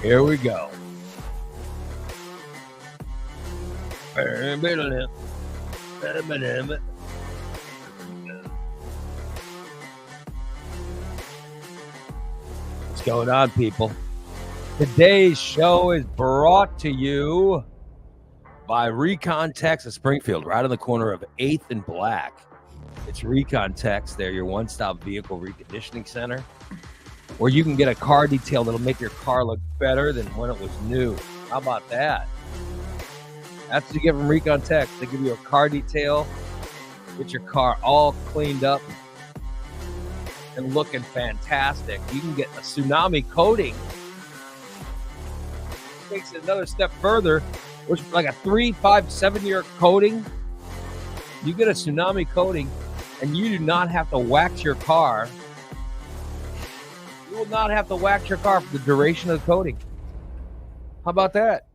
Here we go. What's going on, people? Today's show is brought to you by Recon Texas Springfield, right on the corner of 8th and Black. It's Recon Tex. They're your one-stop vehicle reconditioning center, where you can get a car detail that'll make your car look better than when it was new. How about that? That's what you get from Recon Tex. They give you a car detail, get your car all cleaned up and looking fantastic. You can get a tsunami coating. It takes it another step further, which is like a 3, 5, 7-year coating. You get a tsunami coating, and you do not have to wax your car. You will not have to wax your car for the duration of the coating. How about that?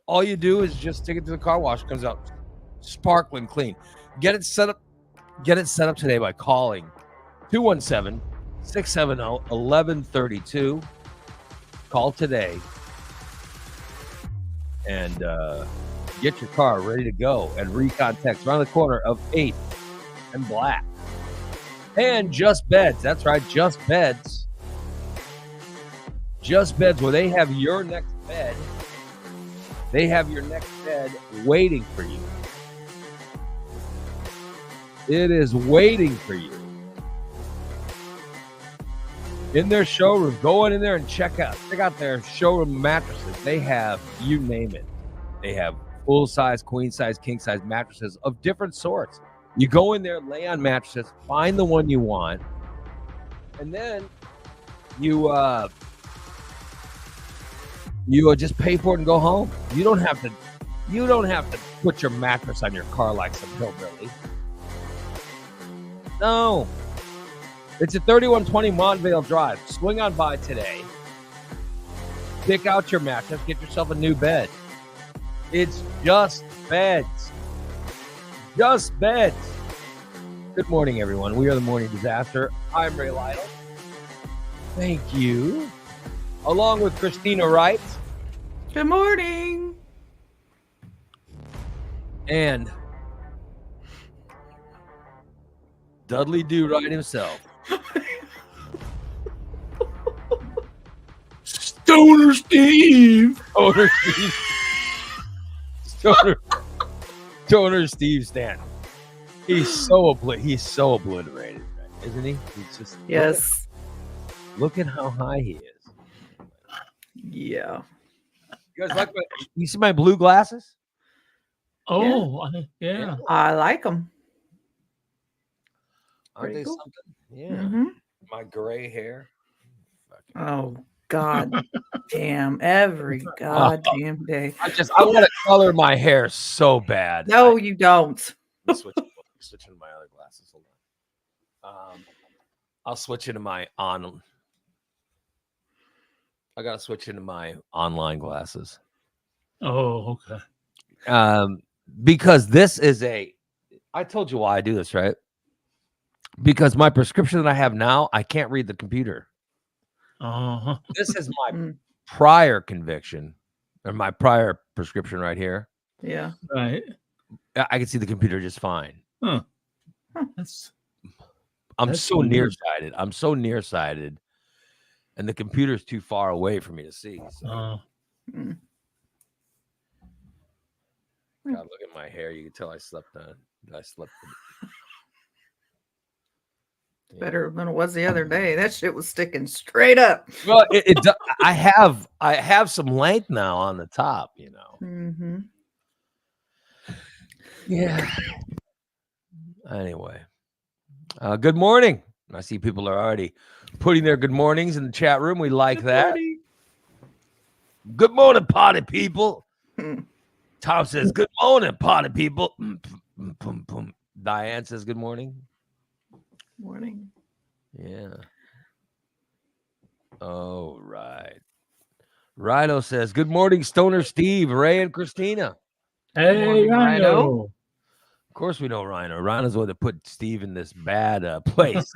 All you do is just take it to the car wash. It comes out sparkling clean. Get it set up today by calling 217-670-1132. Call today and get your car ready to go at Recon Tex, around the corner of 8th and Black. And Just Beds. That's right, Just Beds. Just Beds, where they have your next bed. They have your next bed waiting for you. It is waiting for you. In their showroom, go in there and check out their showroom mattresses. They have, you name it. They have full-size, queen-size, king-size mattresses of different sorts. You go in there, lay on mattresses, find the one you want, and then you just pay for it and go home. You don't have to put your mattress on your car like some hillbilly. No. It's at 3120 Montvale Drive. Swing on by today. Pick out your mattress. Get yourself a new bed. It's Just Beds. Just Beds. Good morning, everyone. We are the Morning Disaster. I'm Ray Lytle. Thank you. Along with Christina Wright. Good morning. And Dudley Do-Right himself. Stoner Steve. Stoner Steve Stanton. He's so obliterated, right? Isn't he? He's just Yes. Look at how high he is. Yeah. You guys like you see my blue glasses? Oh, yeah. I like them. Aren't they Pretty cool. something? Yeah. Mm-hmm. My gray hair. Oh, God damn. Every goddamn day. I want to color my hair so bad. No, you don't. Switch into my other glasses. Hold on. I'll switch into my on. I gotta switch into my online glasses. Oh, okay. Because this is I told you why I do this, right? Because my prescription that I have now, I can't read the computer. Uh-huh. This is my prior conviction, or my prior prescription right here. Yeah. Right. I can see the computer just fine. Huh. I'm That's so weird. nearsighted. I'm so nearsighted, and the computer's too far away for me to see. So. Mm. God, look at my hair. You can tell I slept on. I slept. Better than it was the other day. That shit was sticking straight up. Well, I have some length now on the top, you know. Mm-hmm. Yeah. Anyway, good morning. I see people are already putting their good mornings in the chat room. We like that. Good morning, potty people. Tom says, good morning, potty people. Diane says, good morning. Morning. Yeah. Oh, right. Rhino says, good morning, Stoner Steve, Ray, and Christina. Hey, Morning, Rhino. Of course we know Rhino. Rhino's the one that put Steve in this bad place.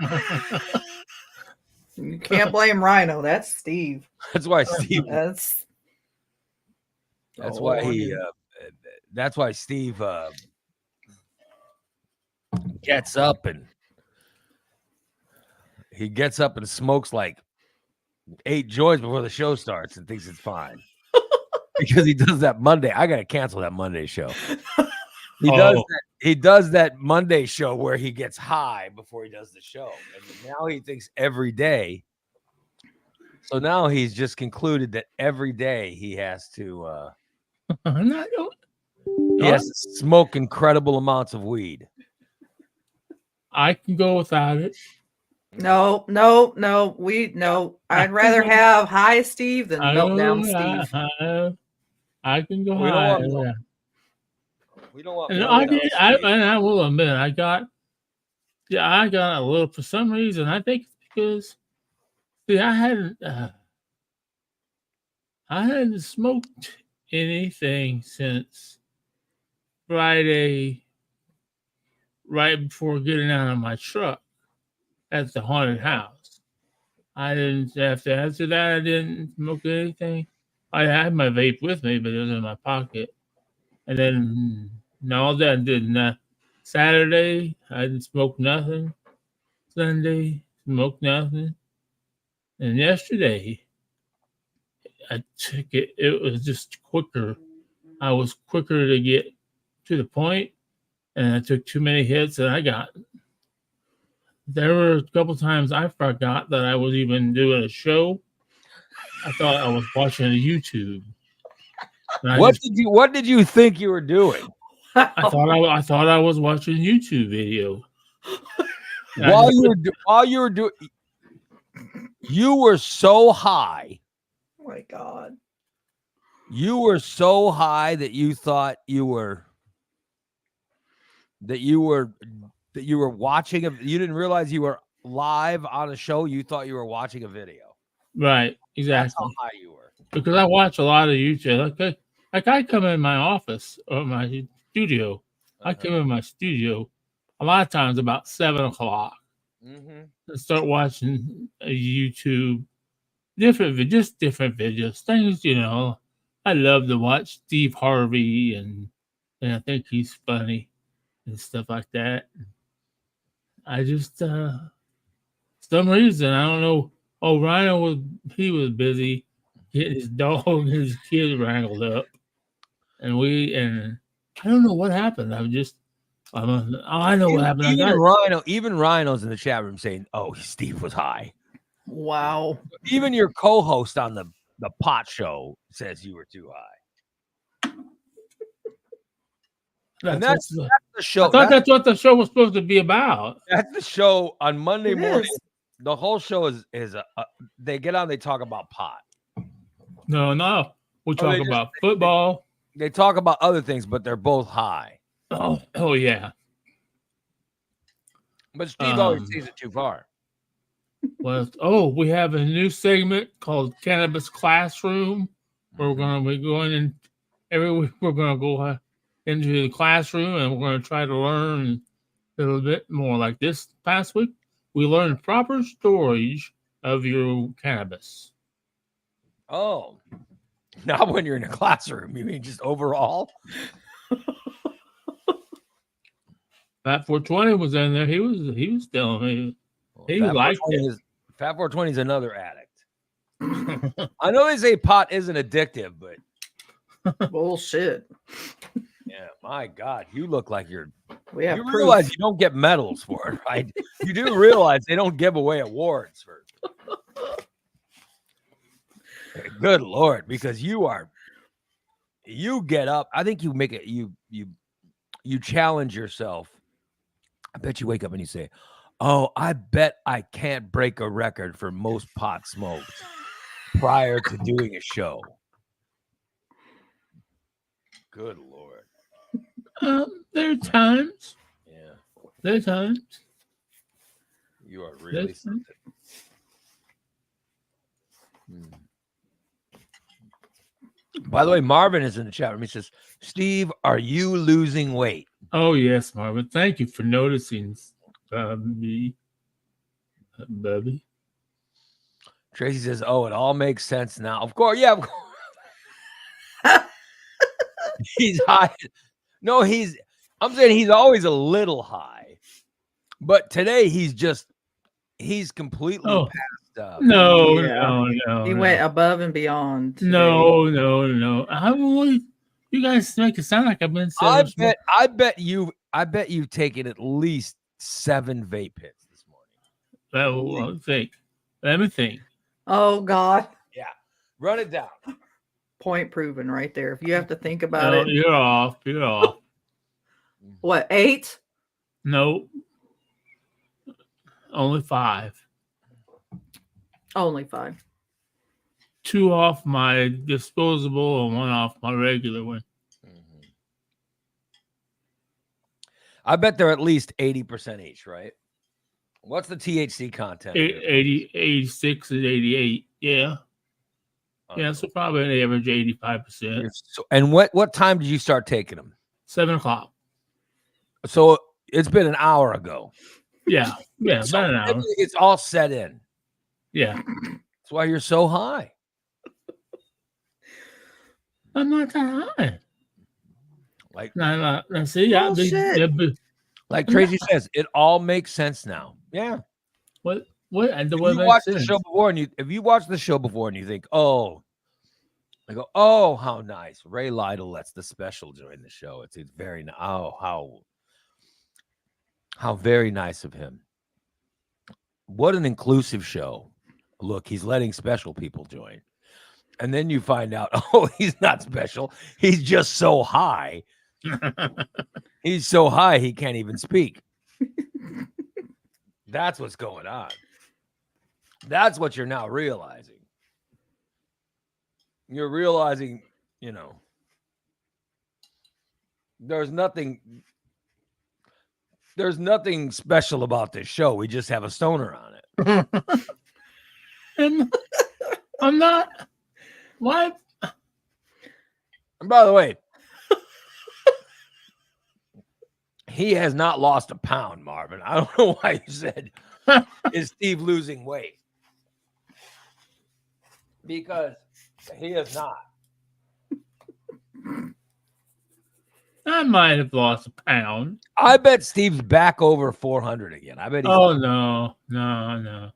You can't blame Rhino. That's Steve. That's why Steve. That's That's Oh, why I he. mean- That's why Steve gets up and smokes like 8 joints before the show starts and thinks it's fine because he does that Monday. I gotta cancel that Monday show. He does that Monday show where he gets high before he does the show, and now he thinks every day. So now he's just concluded that every day he has to smoke incredible amounts of weed. I can go without it. No. I'd rather have high Steve than meltdown Steve. I can go We don't high. want We don't want. And meltdown Steve. I will admit, I got a little for some reason. I think it's because I hadn't smoked anything since Friday, right before getting out of my truck at the haunted house. I didn't after that. I didn't smoke anything. I had my vape with me, but it was in my pocket. And then all that did Saturday, I didn't smoke nothing. Sunday, smoked nothing. And yesterday, I took it. It was just quicker. I was quicker to get to the point, and I took too many hits, and there were a couple times I forgot that I was even doing a show. I thought I was watching YouTube. What did you think you were doing? I thought I was watching YouTube video. While you were doing, you were so high. Oh my God. You were so high that you thought you were watching you didn't realize you were live on a show. You thought you were watching a video. Right, exactly. That's how high you were. Because I watch a lot of YouTube. Like I come in my office or my studio. I come in my studio a lot of times about 7 o'clock and start watching YouTube, different videos, things, I love to watch Steve Harvey and I think he's funny and stuff like that. I just, some reason, I don't know. Oh, Rhino was busy getting his dog and his kid wrangled up. And I don't know what happened. I know what happened. Even Rhino's in the chat room saying, "Oh, Steve was high." Wow. Even your co-host on the pot show says you were too high. That's the show. I thought that's what the show was supposed to be about. That's the show on Monday morning. The whole show is they get on, they talk about pot. No. We talk about football. They talk about other things, but they're both high. Oh yeah. But Steve always takes it too far. Well, we have a new segment called Cannabis Classroom, where we're going to be going in every week. We're going to go into the classroom and we're going to try to learn a little bit more. Like this past week, we learned proper storage of your cannabis. Oh, not when you're in a classroom. You mean just overall? Fat 420 was in there. He was telling me he liked it. Fat 420 is another addict. I know they say pot isn't addictive, but bullshit. Yeah, my God, you look like you proof. realize you don't get medals for it, right? You do realize they don't give away awards for it. Good Lord, because you get up. I think you make it. You challenge yourself. I bet you wake up and you say, "Oh, I bet I can't break a record for most pot smoked prior to doing a show." Good Lord. There are times. Yeah. There are times. You are really something. By the way, Marvin is in the chat room. He says, "Steve, are you losing weight?" Oh, yes, Marvin. Thank you for noticing, Bubby. Tracy says, "Oh, it all makes sense now." Of course, yeah. Of course. He's high. No, I'm saying he's always a little high, but today he's completely Oh. past. No, Yeah. no. He went above and beyond. Today. No. You guys make it sound like I've been so I bet you've taken at least 7 vape hits this morning. Let me think. Oh God. Yeah, run it down. Point proven right there. If you have to think about it. You're off. What, 8? Nope. Only 5. Only 5. 2 off my disposable and 1 off my regular one. I bet they're at least 80% each, right? What's the THC content? 86 and 88. Yeah. Yeah, so probably an average 85%. And what time did you start taking them? 7 o'clock. So it's been an hour ago. Yeah, about an hour. It's all set in. Yeah. That's why you're so high. I'm not that high. Like, no. See, like Tracy says, it all makes sense now. Yeah. What? If you watch the show before and you think, oh, I go, oh, how nice. Ray Lytle lets the special join the show. It's very nice. Oh, how very nice of him. What an inclusive show. Look, he's letting special people join. And then you find out, oh, he's not special. He's just so high. He's so high he can't even speak. That's what's going on. That's what you're now realizing. You're realizing, there's nothing special about this show. We just have a stoner on it. I'm not. What? And by the way, he has not lost a pound, Marvin. I don't know why you said, is Steve losing weight? Because he is not. I might have lost a pound. I bet Steve's back over 400 again. I bet he's. Oh, no. I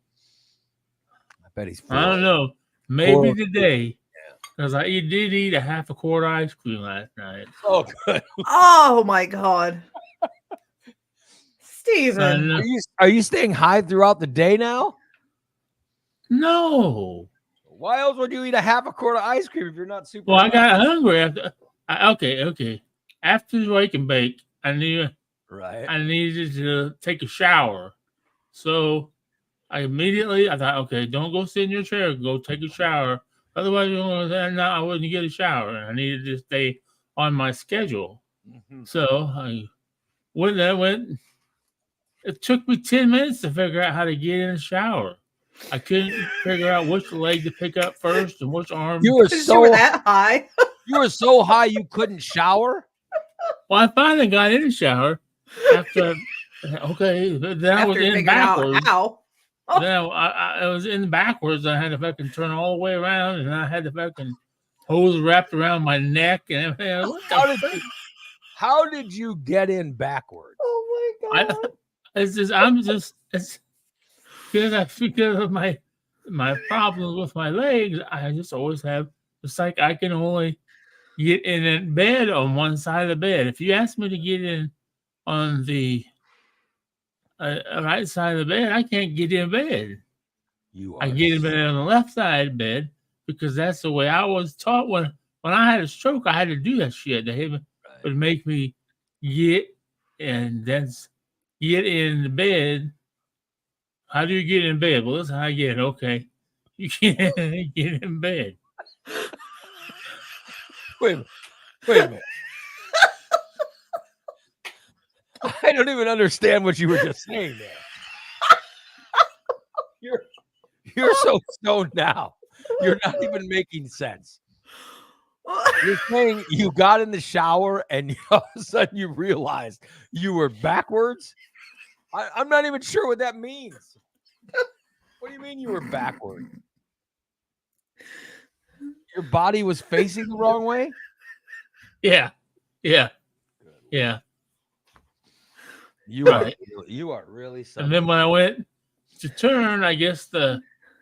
bet he's. I don't know. Maybe today. Because I did eat a half a quart of ice cream last night. Oh, good. Oh, my God. Steven. Are you staying high throughout the day now? No. Why else would you eat a half a quart of ice cream if you're not super? Well, I got hungry after. Okay. After the wake and bake, I needed to take a shower. So I thought, okay, don't go sit in your chair. Go take a shower. Otherwise, I wouldn't get a shower. I needed to stay on my schedule. Mm-hmm. So I went. It took me 10 minutes to figure out how to get in the shower. I couldn't figure out which leg to pick up first and which arm. You were that high. You were so high you couldn't shower? Well, I finally got in the shower after. Okay, then I was in backwards. How? Oh. Then I was in backwards. I had to fucking turn all the way around, and I had the fucking hose wrapped around my neck and everything. How did you get in backwards? Oh my God! It's because of my problems with my legs. I just always have. It's like I can only get in a bed on one side of the bed. If you ask me to get in on the right side of the bed, I can't get in bed. I get in bed on the left side of the bed because that's the way I was taught. When I had a stroke, I had to do that shit. They would make me get in the bed. How do you get in bed? Well, that's how I get it. Okay. You can't get in bed. Wait a minute. I don't even understand what you were just saying there. You're so stoned now. You're not even making sense. You're saying you got in the shower and all of a sudden you realized you were backwards? I'm not even sure what that means. What do you mean you were backward? Your body was facing the wrong way? Yeah. Yeah. Yeah. You Right. are really And something. then when I went to turn, I guess I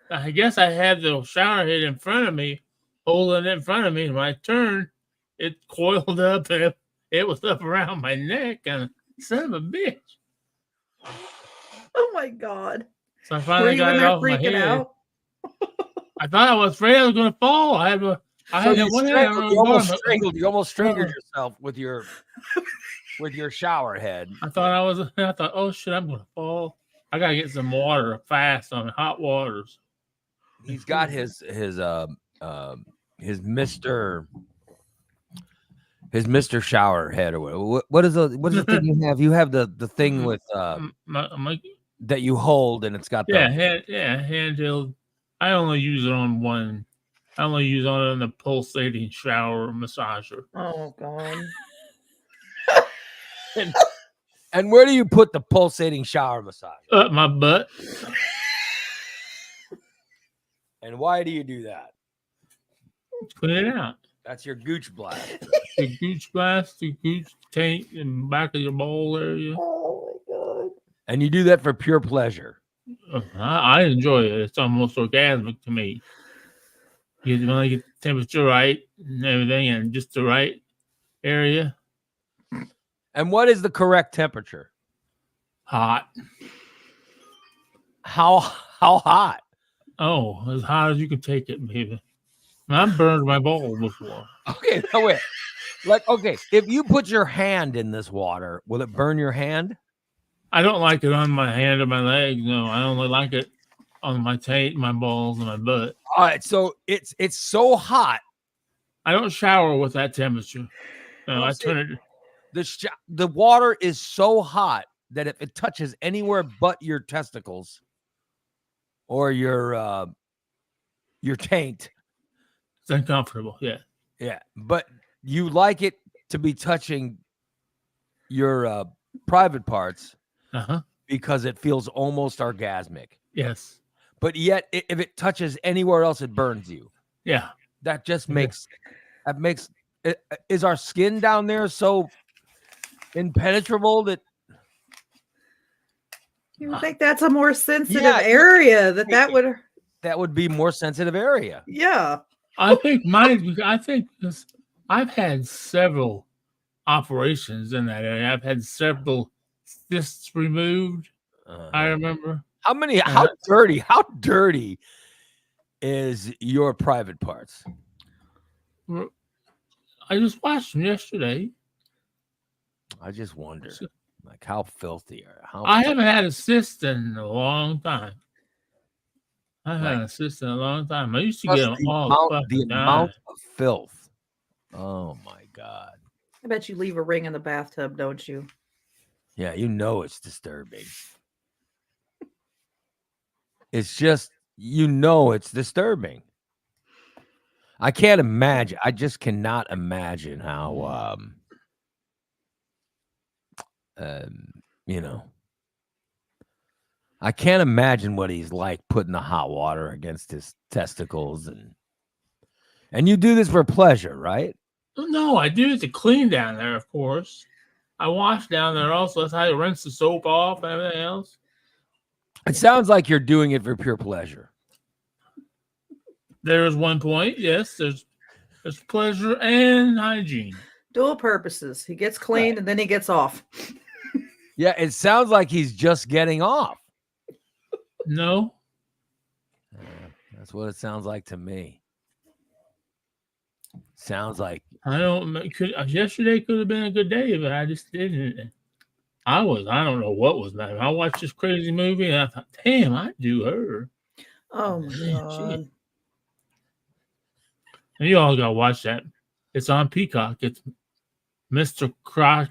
had the shower head in front of me, holding it in front of me. And when I turned, it coiled up and it was up around my neck. And son of a bitch. Oh my God. So I Were finally you got in it there off my freaking head. out? I thought I was afraid I was going to fall. I had So that one hand on the bottom. you almost strangled Oh. yourself with your shower head. I thought, oh shit, I'm going to fall. I got to get some water fast on hot waters. He's got his Mr. Shower head or what is the thing you have? You have the thing with that you hold and it's got the handheld. I only use it on one. I only use it on the pulsating shower massager. Oh God. And where do you put the pulsating shower massager? Up my butt. And why do you do that? Clean it out. That's your gooch blast. The gooch blast, the gooch taint in the back of your bowl area. Oh my God. And you do that for pure pleasure. I enjoy it. It's almost orgasmic to me. When I get the temperature right and everything, and just the right area. And what is the correct temperature? Hot. How hot? Oh, as hot as you can take it, baby. I've burned my bowl before. Okay, no wait. Okay, if you put your hand in this water, will it burn your hand? I don't like it on my hand or my leg. No, I only like it on my taint, my balls, and my butt. All right, so it's so hot. I don't shower with that temperature. No, I turn it. The water is so hot that if it touches anywhere but your testicles or your taint, it's uncomfortable. Yeah. Yeah, but you like it to be touching your private parts because it feels almost orgasmic. Yes. But yet, if it touches anywhere else, it burns you. Yeah. That just makes is our skin down there so impenetrable that You would think that's a more sensitive area that would be more sensitive area. Yeah. I think because I've had several operations in that area. I've had several cysts removed. I remember. How dirty is your private parts? I just watched them yesterday. I just wonder, like, how filthy are I haven't had a cyst in a long time. I haven't had a cyst in a long time. I used to get them all the amount of filth. Oh my God. I bet you leave a ring in the bathtub, don't you? Yeah, it's disturbing. It's just, it's disturbing. I can't imagine. I just cannot imagine how, I can't imagine what he's like putting the hot water against his testicles. And you do this for pleasure, right? No, I do it to clean down there, of course. I wash down there also. That's how I rinse the soap off and everything else. It sounds like you're doing it for pure pleasure. There is one point. Yes, there's pleasure and hygiene. Dual purposes. He gets clean and then he gets off. Yeah, it sounds like he's just getting off. No. That's what it sounds like to me. Sounds like yesterday could have been a good day, but I just didn't. I don't know what was that. I watched this crazy movie and I thought, damn, I'd do her. Oh my God. And you all gotta watch that. It's on Peacock. It's Mr. Crotchet.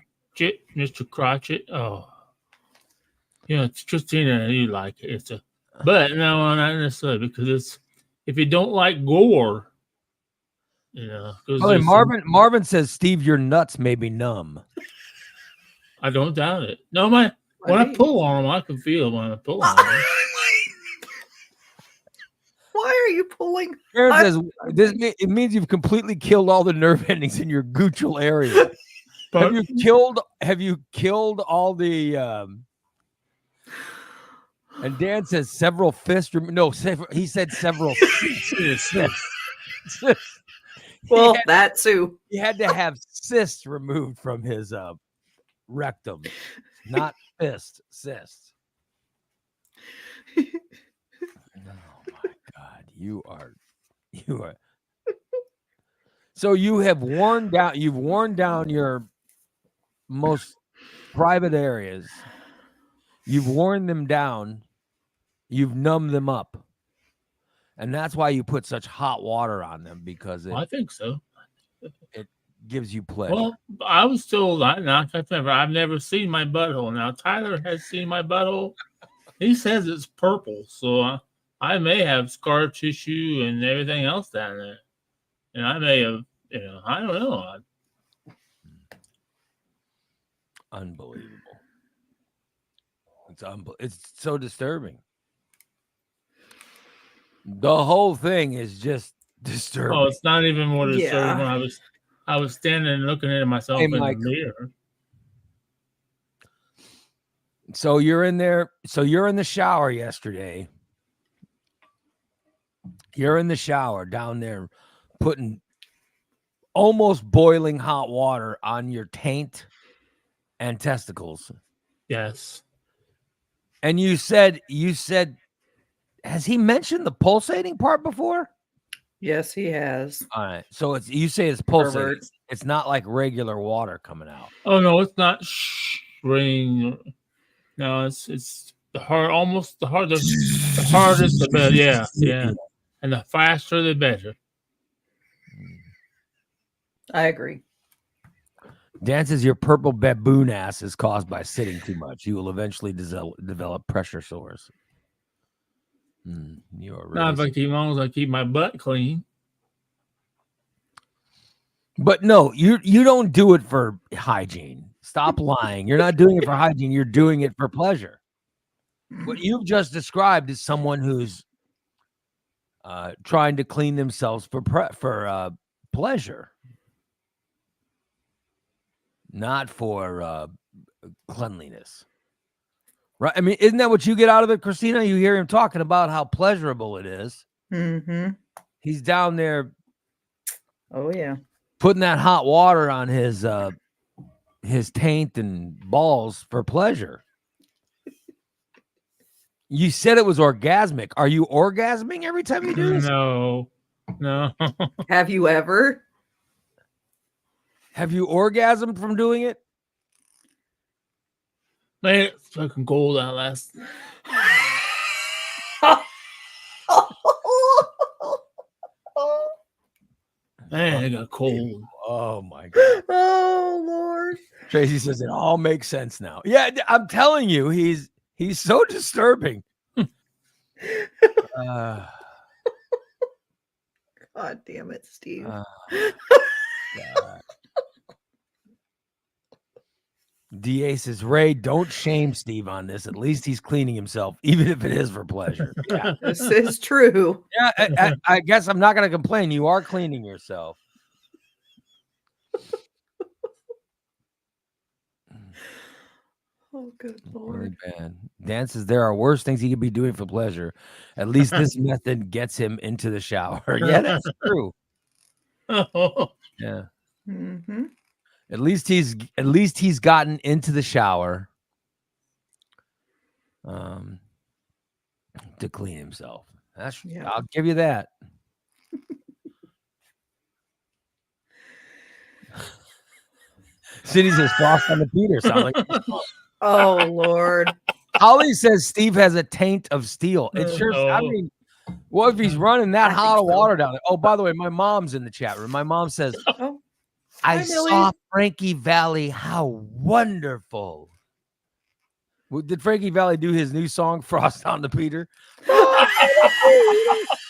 Oh. It's Christina, you like it. But no, not necessarily, because if you don't like gore, Marvin says, Steve, your nuts may be numb. I don't doubt it. No, when I pull on them, I can feel when I pull on them. Why are you pulling? Aaron says it means you've completely killed all the nerve endings in your gutural area. But Have you killed all the and Dan says several fists. He said several cysts. Well, that too. He had to have cysts removed from his rectum, not cysts. Oh my God, you are. So you've worn down your most private areas. You've worn them down. You've numbed them up. And that's why you put such hot water on them, because I think so. it gives you pleasure. Well, I was told I've never seen my butthole. Now Tyler has seen my butthole. He says it's purple, so I may have scar tissue and everything else down there, and I may have, I don't know. Unbelievable. It's so disturbing. The whole thing is just disturbing. Oh, it's not even more disturbing. Yeah. When I was standing and looking at myself in the mirror. So you're in there. So you're in the shower yesterday. You're in the shower down there, putting almost boiling hot water on your taint and testicles. Yes. And you said, has he mentioned the pulsating part before? Yes, he has. All right. So you say it's pulsating. Pervert. It's not like regular water coming out. Oh no, it's not rain. No, it's the hard, almost the hardest, the better. Yeah. And the faster, the better. I agree. Dan says your purple baboon ass is caused by sitting too much. You will eventually develop pressure sores. You are really Not if as long as I keep my butt clean. But no, you don't do it for hygiene. Stop lying. You're not doing it for hygiene. You're doing it for pleasure. What you've just described is someone who's trying to clean themselves for pleasure, not for cleanliness. Right? I mean, isn't that what you get out of it, Christina? You hear him talking about how pleasurable it is. Mm-hmm. He's down there. Oh yeah. Putting that hot water on his taint and balls for pleasure. You said it was orgasmic. Are you orgasming every time you do this? No. Have you ever? Have you orgasmed from doing it? Man, it's fucking cold out last. Man, it got cold. Oh my God. Oh Lord. Tracy says it all makes sense now. Yeah, I'm telling you, he's so disturbing. God damn it, Steve. DA says, Ray, don't shame Steve on this. At least he's cleaning himself, even if it is for pleasure. Yeah, This is true. yeah. I guess I'm not going to complain. You are cleaning yourself. Oh, good Lord. Really bad. Dan says there are worse things he could be doing for pleasure. At least this method gets him into the shower. Yeah, that's true. Yeah. Mm-hmm. At least he's gotten into the shower to clean himself. Yeah. I'll give you that. City says frost on the Peter. Sound like Oh Lord. Holly says Steve has a taint of steel. It sure. I mean, what if he's running that hot of water down there? Oh, by the way, my mom's in the chat room. My mom says, Oh, I hi, saw Millie. Frankie Valli. How wonderful. Did Frankie Valli do his new song, Frost on the Peter?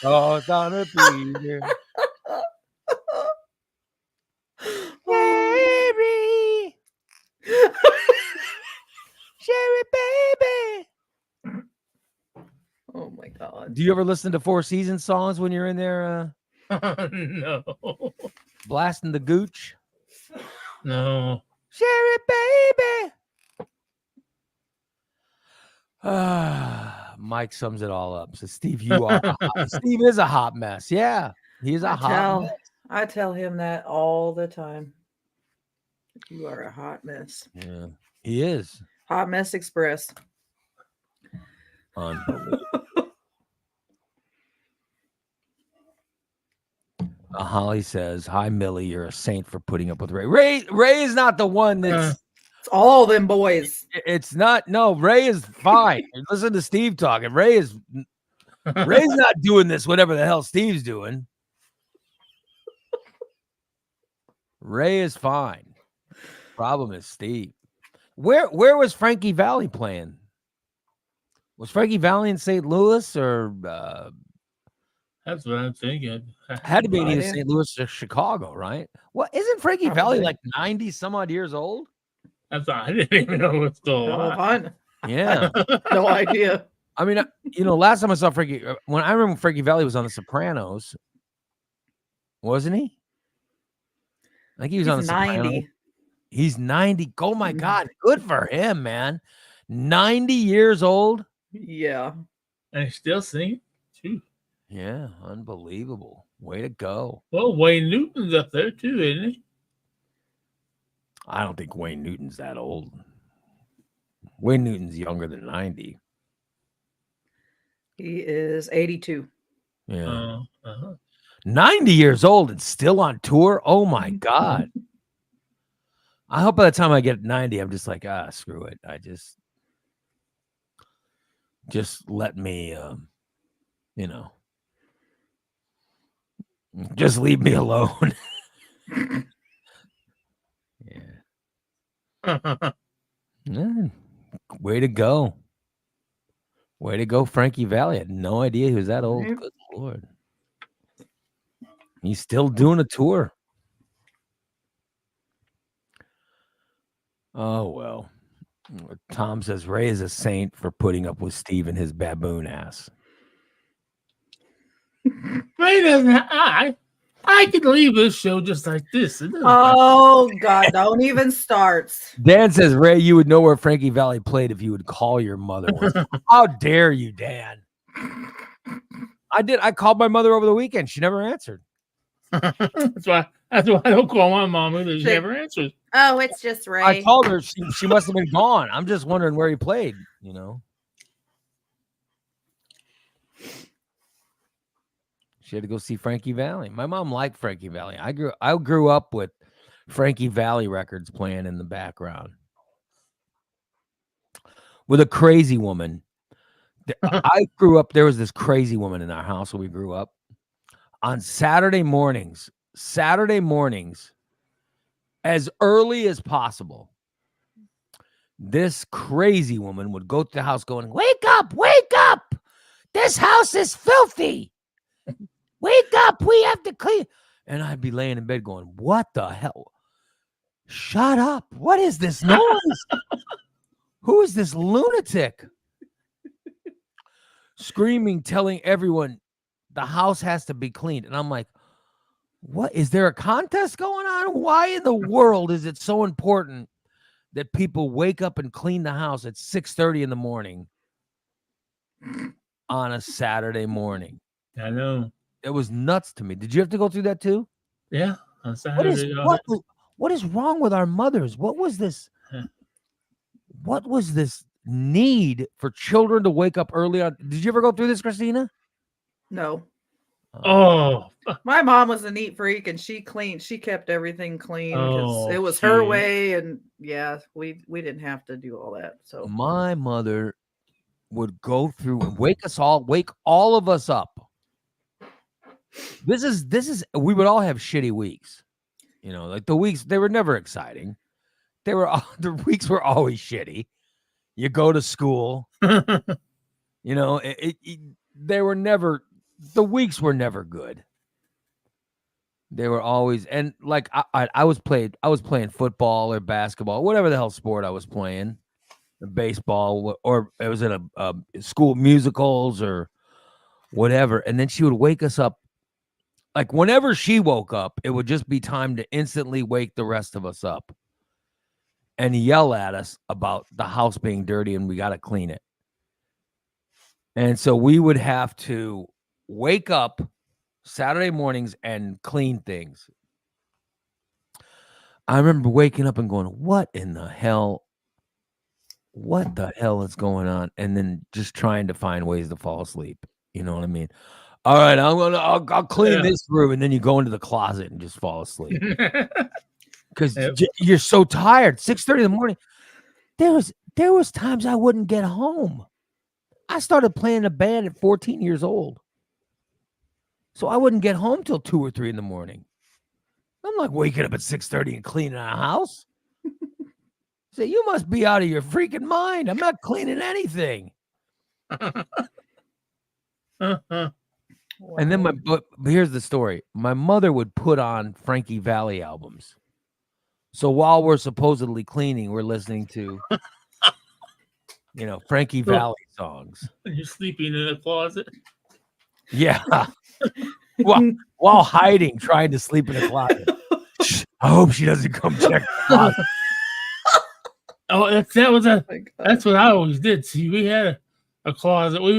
Frost on the Peter. Sherry. Sherry, baby. Oh my God. Do you ever listen to Four Seasons songs when you're in there No. blasting the gooch? No. Share it, baby. Mike sums it all up. So Steve, Steve is a hot mess. Yeah, he's a hot mess. I tell him that all the time. You are a hot mess. Yeah, he is. Hot Mess Express. Unbelievable. Holly says, "Hi, Millie. You're a saint for putting up with Ray. Ray is not the one that's. It's all them boys. It's not. No, Ray is fine. Listen to Steve talking. Ray's not doing this. Whatever the hell Steve's doing. Ray is fine. Problem is Steve. Where was Frankie Valli playing? Was Frankie Valli in St. Louis or That's what I'm thinking. had to be either St. Louis or Chicago, right? Well, isn't Frankie Valli like 90 some odd years old? That's I didn't even know what's going on. Yeah. No idea. I mean, last time I saw Frankie, when I remember Frankie Valli was on The Sopranos, wasn't he? I think he was on The 90. Sopranos. He's 90. Oh my God. Good for him, man. 90 years old. Yeah. And he's still singing too. Yeah, unbelievable. Way to go. Well, Wayne Newton's up there too, isn't he? I don't think Wayne Newton's that old. Wayne Newton's younger than 90. He is 82. Yeah. 90 years old and still on tour. Oh my God. I hope by the time I get 90, I'm just like, screw it. I just let me, just leave me alone. Yeah. Way to go. Way to go, Frankie Valli. I had no idea he was that old. Good Lord. He's still doing a tour. Oh, well. Tom says Ray is a saint for putting up with Steve and his baboon ass. Ray doesn't. I could leave this show just like this. Oh, God. Don't even start. Dan says, Ray, you would know where Frankie Valli played if you would call your mother. How dare you, Dan? I did. I called my mother over the weekend. She never answered. That's why I don't call my mom either. She never answers. Oh, it's just Ray. I called her. She must have been gone. I'm just wondering where he played, She had to go see Frankie Valli. My mom liked Frankie Valli. I grew up with Frankie Valli records playing in the background. With a crazy woman. I grew up, there was this crazy woman in our house when we grew up. On Saturday mornings, as early as possible, this crazy woman would go to the house going, wake up, this house is filthy. Wake up, we have to clean. And I'd be laying in bed going, what the hell? Shut up. What is this noise? Who is this lunatic? Screaming, telling everyone the house has to be cleaned. And I'm like, what? Is there a contest going on? Why in the world is it so important that people wake up and clean the house at 6:30 in the morning on a Saturday morning? I know. It was nuts to me. Did you have to go through that too? Yeah. On Saturday. What is wrong with our mothers? What was this? What was this need for children to wake up early on? Did you ever go through this, Christina? No. Oh. My mom was a neat freak and she cleaned. She kept everything clean because it was her way. And yeah, we didn't have to do all that. So my mother would go through and wake all of us up. This is we would all have shitty weeks. Like the weeks, they were never exciting. The weeks were always shitty. You go to school, they were never, the weeks were never good. They were always, and like I was playing football or basketball, whatever the hell sport I was playing, baseball, or it was in a school musicals or whatever. And then she would wake us up. Like whenever she woke up, it would just be time to instantly wake the rest of us up and yell at us about the house being dirty and we got to clean it. And so we would have to wake up Saturday mornings and clean things. I remember waking up and going, what the hell is going on? And then just trying to find ways to fall asleep. You know what I mean? All right, I'll clean this room. And then you go into the closet and just fall asleep. Because you're so tired. 6:30 in the morning. There was times I wouldn't get home. I started playing a band at 14 years old. So I wouldn't get home till 2 or 3 in the morning. I'm like waking up at 6:30 and cleaning a house. Say, you must be out of your freaking mind. I'm not cleaning anything. And then but here's the story. My mother would put on Frankie Valli albums. So while we're supposedly cleaning, we're listening to, Frankie Valli songs. You're sleeping in a closet. Yeah. while hiding, trying to sleep in a closet. I hope she doesn't come check the closet. Oh, that's what I always did. See, we had a closet. We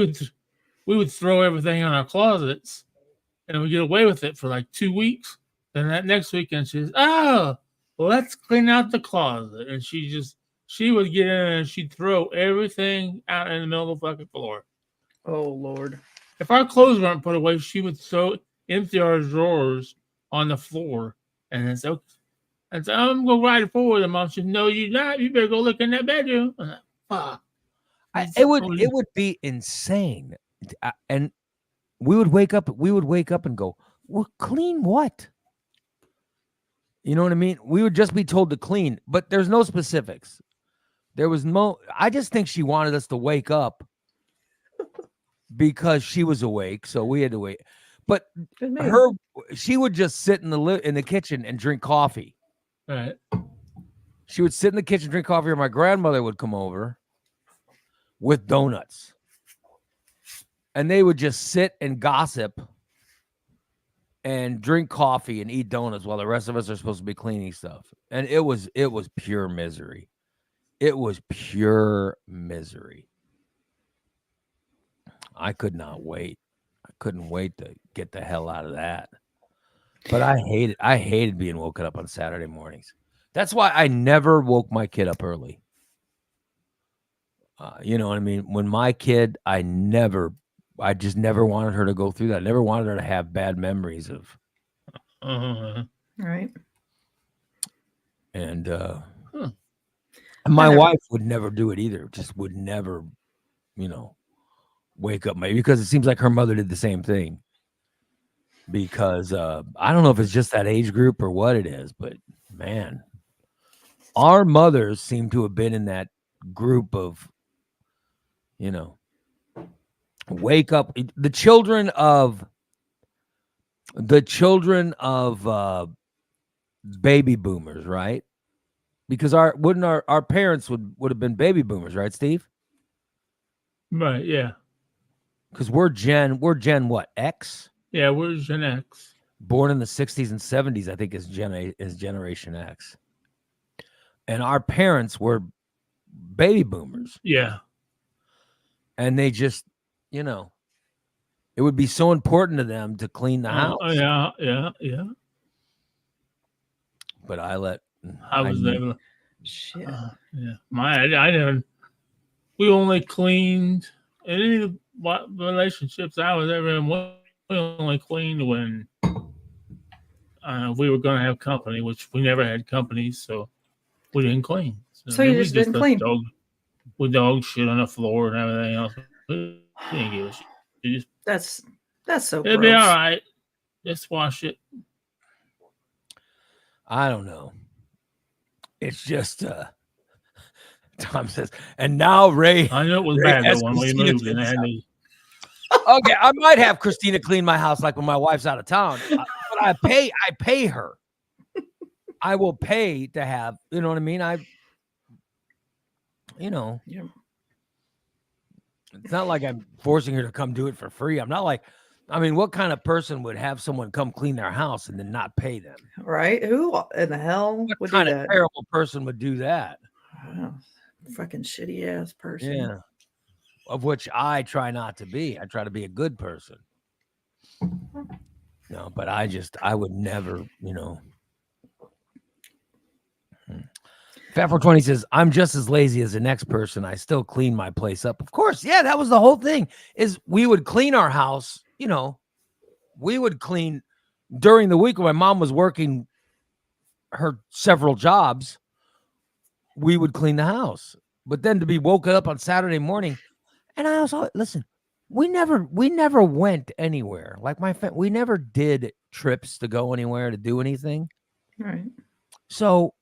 would throw everything in our closets, and we get away with it for like 2 weeks. Then that next weekend, she says, "Oh, let's clean out the closet," and she would get in and she'd throw everything out in the middle of the fucking floor. Oh Lord! If our clothes weren't put away, she would empty our drawers on the floor, and it's okay. And so I'm gonna ride it forward. And Mom said, "No, you're not. You better go look in that bedroom." Fuck. It would be insane, and we would wake up and go, "Well, clean what?" You know what I mean? We would just be told to clean, but there's no specifics. There was I just think she wanted us to wake up because she was awake, so we had to wait. But she would just sit in the kitchen and drink coffee. Right. She would sit in the kitchen, drink coffee, or my grandmother would come over with donuts. And they would just sit and gossip and drink coffee and eat donuts while the rest of us are supposed to be cleaning stuff. And it was pure misery. It was pure misery. I could not wait. I couldn't wait to get the hell out of that. But I hated being woken up on Saturday mornings. That's why I never woke my kid up early. You know what I mean? When my kid, I just never wanted her to go through that. I never wanted her to have bad memories of. Right. And my wife would never do it either. Just would never, wake up. Maybe because it seems like her mother did the same thing. Because I don't know if it's just that age group or what it is, but man, our mothers seem to have been in that group of, wake up. The children of baby boomers, right? Because our parents would have been baby boomers, right, Steve? Right, yeah. Because we're Gen what, X? Yeah, we're Gen X. Born in the 60s and 70s, I think is Generation X. And our parents were baby boomers. Yeah. And they just, it would be so important to them to clean the house. Yeah. But I was never. Shit. Yeah. I never. We only cleaned any relationships I was ever in. We only cleaned when we were going to have company, which we never had company, so we didn't clean. So you just didn't clean? With dog shit on the floor and everything else. We didn't give a shit. That's so It'd gross. be all right. Just wash it. I don't know. It's just Tom says, and now Ray. I know it was bad though when we moved and had me. Okay, I might have Christina clean my house like when my wife's out of town, but I pay her. I will pay to have, you know what I mean? Yeah. It's not like I'm forcing her to come do it for free. I'm not like, I mean, what kind of person would have someone come clean their house and then not pay them? Right? Who in the hell What would do kind of that? terrible person would do that? Oh, fucking shitty ass person. Yeah. Of which I try not to be. I try to be a good person. No, but I would never, Fat 420 says, I'm just as lazy as the next person. I still clean my place up. Of course. Yeah, that was the whole thing is we would clean our house. We would clean during the week when my mom was working her several jobs. We would clean the house. But then to be woken up on Saturday morning. And I also, listen, we never went anywhere. Like we never did trips to go anywhere to do anything. Right. So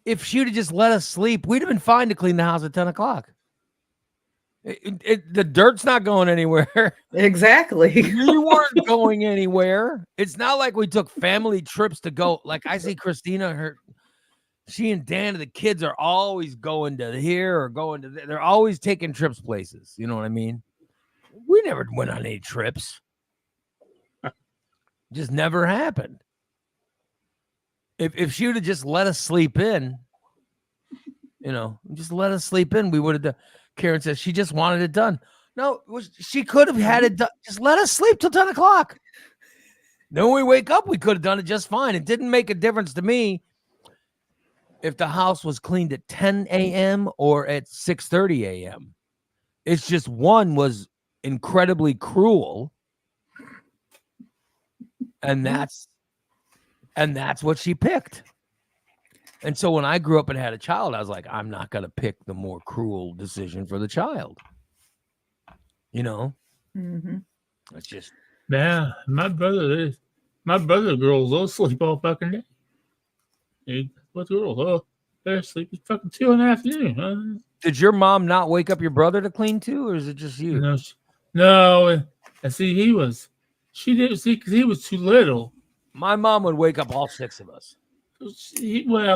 if she would have just let us sleep, we'd have been fine to clean the house at 10 o'clock. The dirt's not going anywhere. Exactly. We weren't going anywhere. It's not like we took family trips to go. Like I see Christina, she and Dan and the kids are always going to here or going to there. They're always taking trips places. You know what I mean? We never went on any trips. Just never happened. If she would have just let us sleep in, just let us sleep in, we would have done. Karen says she just wanted it done. No, she could have had it done. Just let us sleep till 10 o'clock. Then when we wake up, we could have done it just fine. It didn't make a difference to me if the house was cleaned at 10 a.m. or at 6:30 a.m. It's just one was incredibly cruel. And that's what she picked. And so when I grew up and had a child, I was like, I'm not going to pick the more cruel decision for the child. Mm-hmm. It's just. Yeah, my brother girls, they'll sleep all fucking day. Hey, what girls? Oh, they're sleeping fucking 2 in the afternoon. Did your mom not wake up your brother to clean too, or is it just you? No. And see, she didn't see because he was too little. My mom would wake up all 6 of us. My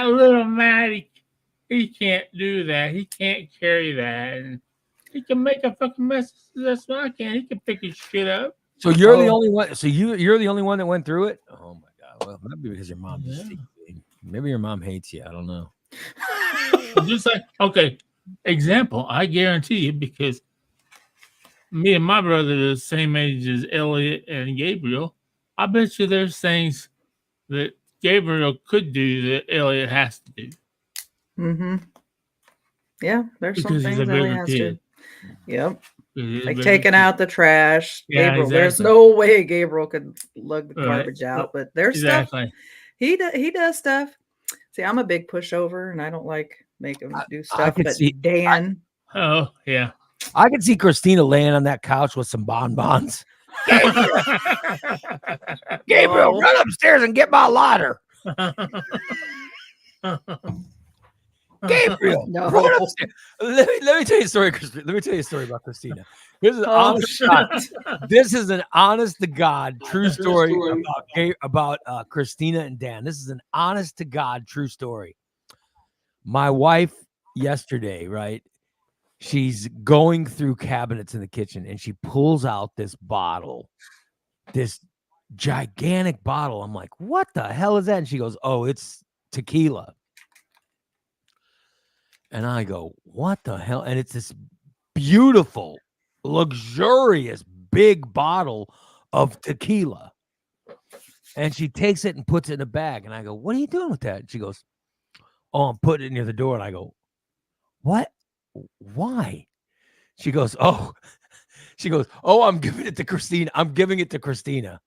little Matty, he can't do that. He can't carry that. And he can make a fucking mess. That's what I can. He can pick his shit up. So you're the only one. So you're the only one that went through it. Oh my god. Well, maybe because your mom. Maybe your mom hates you. I don't know. Just like example. I guarantee you because me and my brother are the same age as Elliot and Gabriel. I bet you there's things that Gabriel could do that Elliot has to do. Mm-hmm. Yeah, there's because some things Elliot has to. Yep. Like taking out the trash. Yeah, Gabriel. exactly. There's no way Gabriel could lug the garbage out, but there's stuff. He does stuff. See, I'm a big pushover, and I don't like making him do stuff. But Dan. Oh yeah. I could see Christina laying on that couch with some bonbons. Gabriel, run upstairs and get my ladder. Gabriel, run upstairs. Let me tell you a story. Let me tell you a story about Christina. This is This is an honest to God true story about Christina and Dan. This is an honest to God true story. My wife yesterday, right? She's going through cabinets in the kitchen and she pulls out this bottle, this gigantic bottle. I'm like, what the hell is that? And she goes, oh, it's tequila. And I go, what the hell? And it's this beautiful, luxurious, big bottle of tequila. And she takes it and puts it in a bag. And I go, what are you doing with that? And she goes, oh, I'm putting it near the door. And I go, what? Why? She goes, oh, I'm giving it to Christina. I'm giving it to Christina.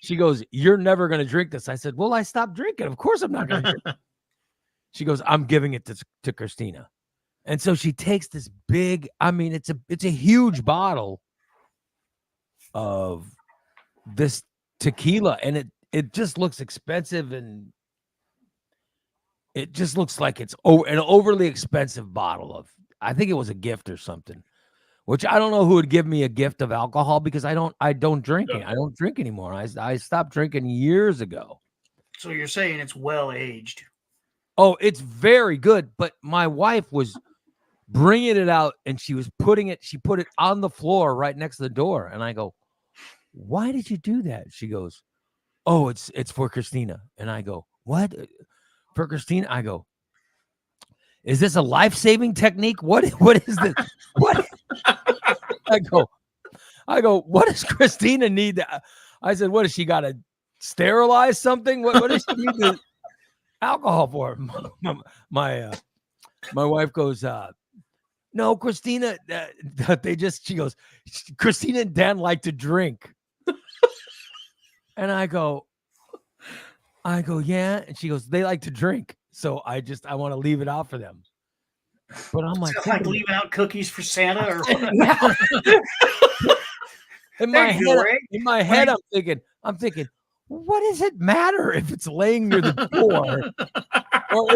She goes, you're never going to drink this. I said, well, I stopped drinking. Of course I'm not going to drink it. She goes, I'm giving it to Christina. And so she takes this big, it's a huge bottle of this tequila. And it just looks expensive and it just looks like it's an overly expensive bottle of, I think it was a gift or something, which I don't know who would give me a gift of alcohol because I don't drink it. I don't drink anymore. I stopped drinking years ago. So you're saying it's well aged? Oh, it's very good. But my wife was bringing it out, and she put it on the floor right next to the door. And I go, why did you do that? She goes, oh, it's for Christina. And I go, what? For Christina? I go, is this a life-saving technique? What is this? What? I go, what does Christina need? I said, what does she got to sterilize something? What does she need the alcohol for? My wife goes, no, Christina, she goes, Christina and Dan like to drink. And I go, yeah. And she goes, they like to drink. So I want to leave it out for them. But I'm like leaving out cookies for Santa or in my head, I'm thinking, what does it matter if it's laying near the door or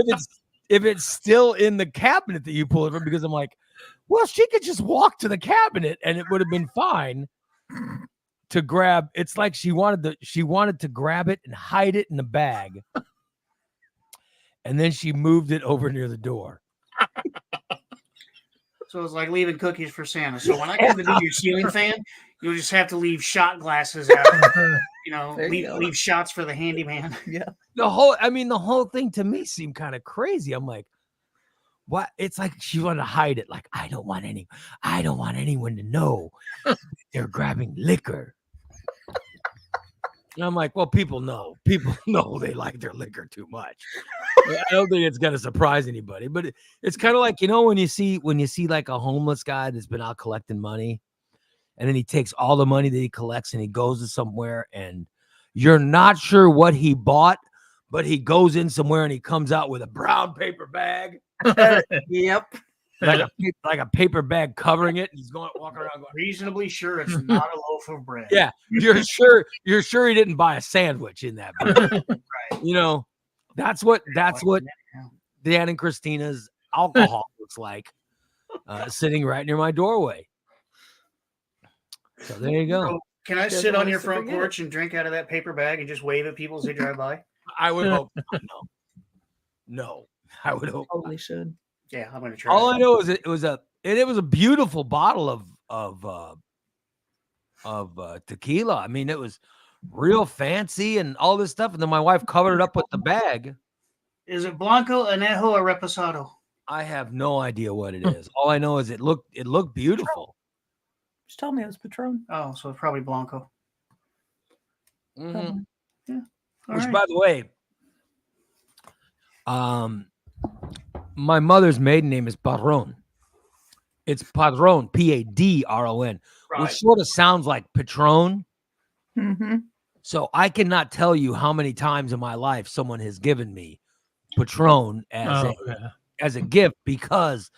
if it's still in the cabinet that you pull it from? Because I'm like, well, she could just walk to the cabinet and it would have been fine to grab. It's like she wanted to grab it and hide it in the bag. And then she moved it over near the door. So it's like leaving cookies for Santa. So when I come to do your ceiling fan, you'll just have to leave shot glasses out. Leave shots for the handyman. Yeah. The whole thing to me seemed kind of crazy. I'm like, what? It's like she wanted to hide it. Like, I don't want anyone to know they're grabbing liquor. And I'm like, well, people know they like their liquor too much. I don't think it's gonna surprise anybody, but it's kind of like, when you see like a homeless guy that's been out collecting money, and then he takes all the money that he collects and he goes to somewhere, and you're not sure what he bought, but he goes in somewhere and he comes out with a brown paper bag. Yep. Like a paper bag covering it, and he's walking around going, reasonably sure it's not a loaf of bread. Yeah, you're sure he didn't buy a sandwich in that bag. Right. That's what Dan and Christina's alcohol looks like, sitting right near my doorway. So there you go. So can I sit on your front porch and drink out of that paper bag and just wave at people as they drive by? I would hope. No, I would hope. Totally should. Yeah, I'm gonna try. All I know is it was a beautiful bottle of tequila. I mean, it was real fancy and all this stuff. And then my wife covered it up with the bag. Is it Blanco, Anejo, or Reposado? I have no idea what it is. All I know is it looked beautiful. Just told me it was Patron. Oh, so it's probably Blanco. Mm-hmm. Yeah. Which, by the way, my mother's maiden name is Padron. It's Padron, Padron, right, which sort of sounds like Patron. Mm-hmm. So I cannot tell you how many times in my life someone has given me Patron as a gift because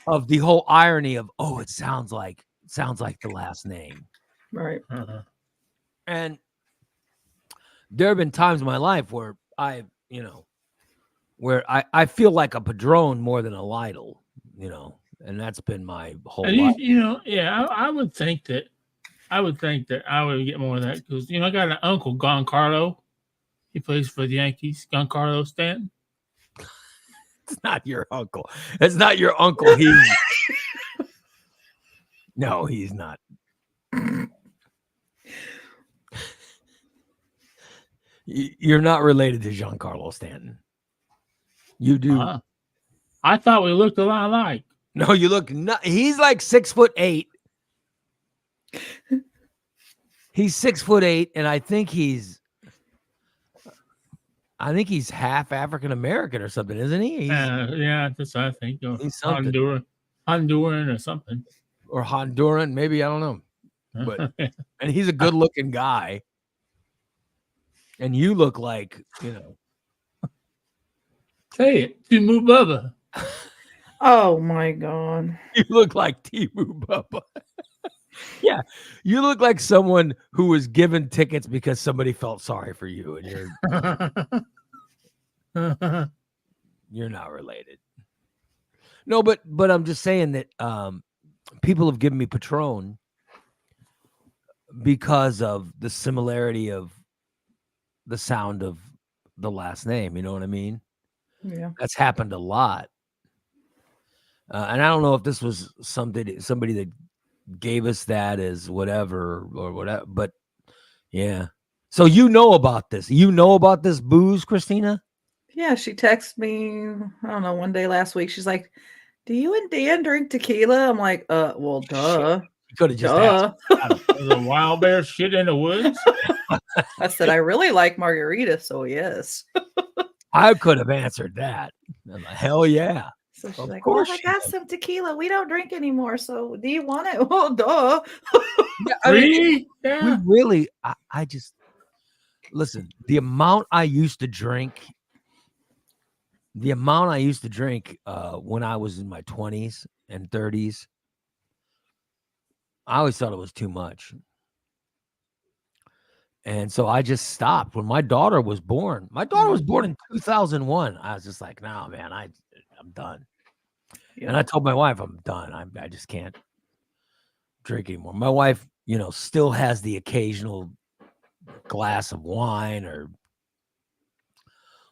of the whole irony of, it sounds like the last name. Right. Uh-huh. And there have been times in my life where I feel like a Padron more than a Lytle, and that's been my whole life. I would think that I would get more of that because, I got an uncle, Giancarlo. He plays for the Yankees, Giancarlo Stanton. It's not your uncle. It's not your uncle. No, he's not. You're not related to Giancarlo Stanton. You do. I thought we looked a lot alike. No, you look not. He's like 6'8". He's 6'8", and I think he's half African American or something, isn't he? Yeah, that's what I think. He's Honduran or something. Or Honduran, maybe, I don't know. But and he's a good-looking guy. And you look like, Say it, Timu Bubba. Oh my God! You look like Timu Bubba. Yeah, you look like someone who was given tickets because somebody felt sorry for you, and you're not related. No, but I'm just saying that people have given me Patron because of the similarity of the sound of the last name. You know what I mean? Yeah, that's happened a lot. And I don't know if this was somebody that gave us that as whatever or whatever, but yeah. So you know about this? You know about this booze, Christina? Yeah, she texted me, I don't know, one day last week. She's like, "Do you and Dan drink tequila?" I'm like, well, duh. You could have just asked. The wild bear shit in the woods. I said, I really like margarita, so yes. I could have answered that. I'm like, hell yeah. So she's like, "Well, I got some tequila. We don't drink anymore. So do you want it?" Well, duh. Yeah, I mean, we really, I just, listen, the amount I used to drink when I was in my 20s and 30s, I always thought it was too much. And so I just stopped when my daughter was born. My daughter was born in 2001. I was just like, no, man, I'm done. Yeah. And I told my wife, I'm done. I just can't drink anymore. My wife, still has the occasional glass of wine or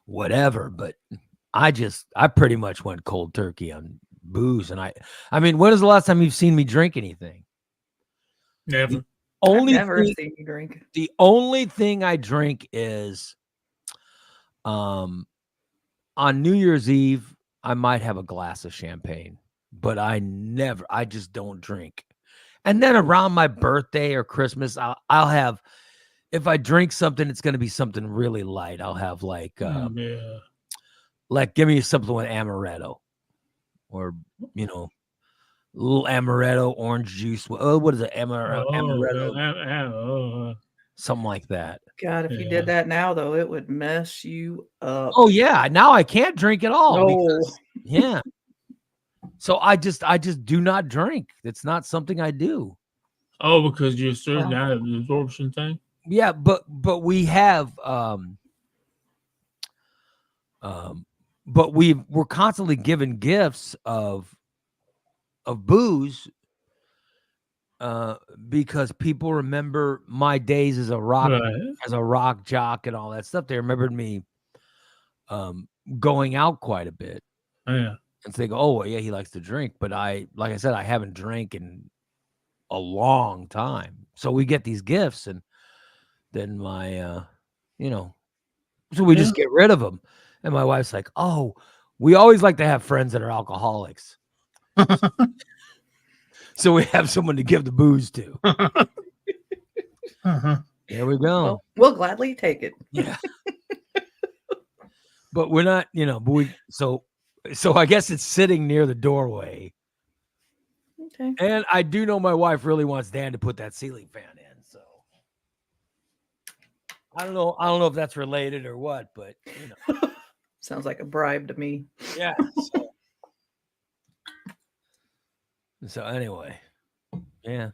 whatever, but I pretty much went cold turkey on booze. And I mean, when is the last time you've seen me drink anything? Never. I've never seen you drink. The only thing I drink is on New Year's Eve, I might have a glass of champagne, but I just don't drink. And then around my birthday or Christmas, I'll have, if I drink something, it's going to be something really light. I'll have like give me something with amaretto or, little amaretto, orange juice. What is it? Amaretto. Something like that. God, if you did that now, though, it would mess you up. Oh, yeah. Now I can't drink at all. No. Because, yeah. So I just do not drink. It's not something I do. Oh, because you're certain that absorption thing? Yeah, but we have but we're constantly given gifts of booze because people remember my days as a rock jock and all that stuff. They remembered me going out quite a bit. Oh, yeah. And so they go, oh, well, yeah, he likes to drink. But like I said, I haven't drank in a long time. So we get these gifts and then so we just get rid of them. And my wife's like, oh, we always like to have friends that are alcoholics. So we have someone to give the booze to. There we go. Well, we'll gladly take it. Yeah. But we're not, so I guess it's sitting near the doorway. Okay. And I do know my wife really wants Dan to put that ceiling fan in. So I don't know if that's related or what, but sounds like a bribe to me. Yeah. So anyway, yeah.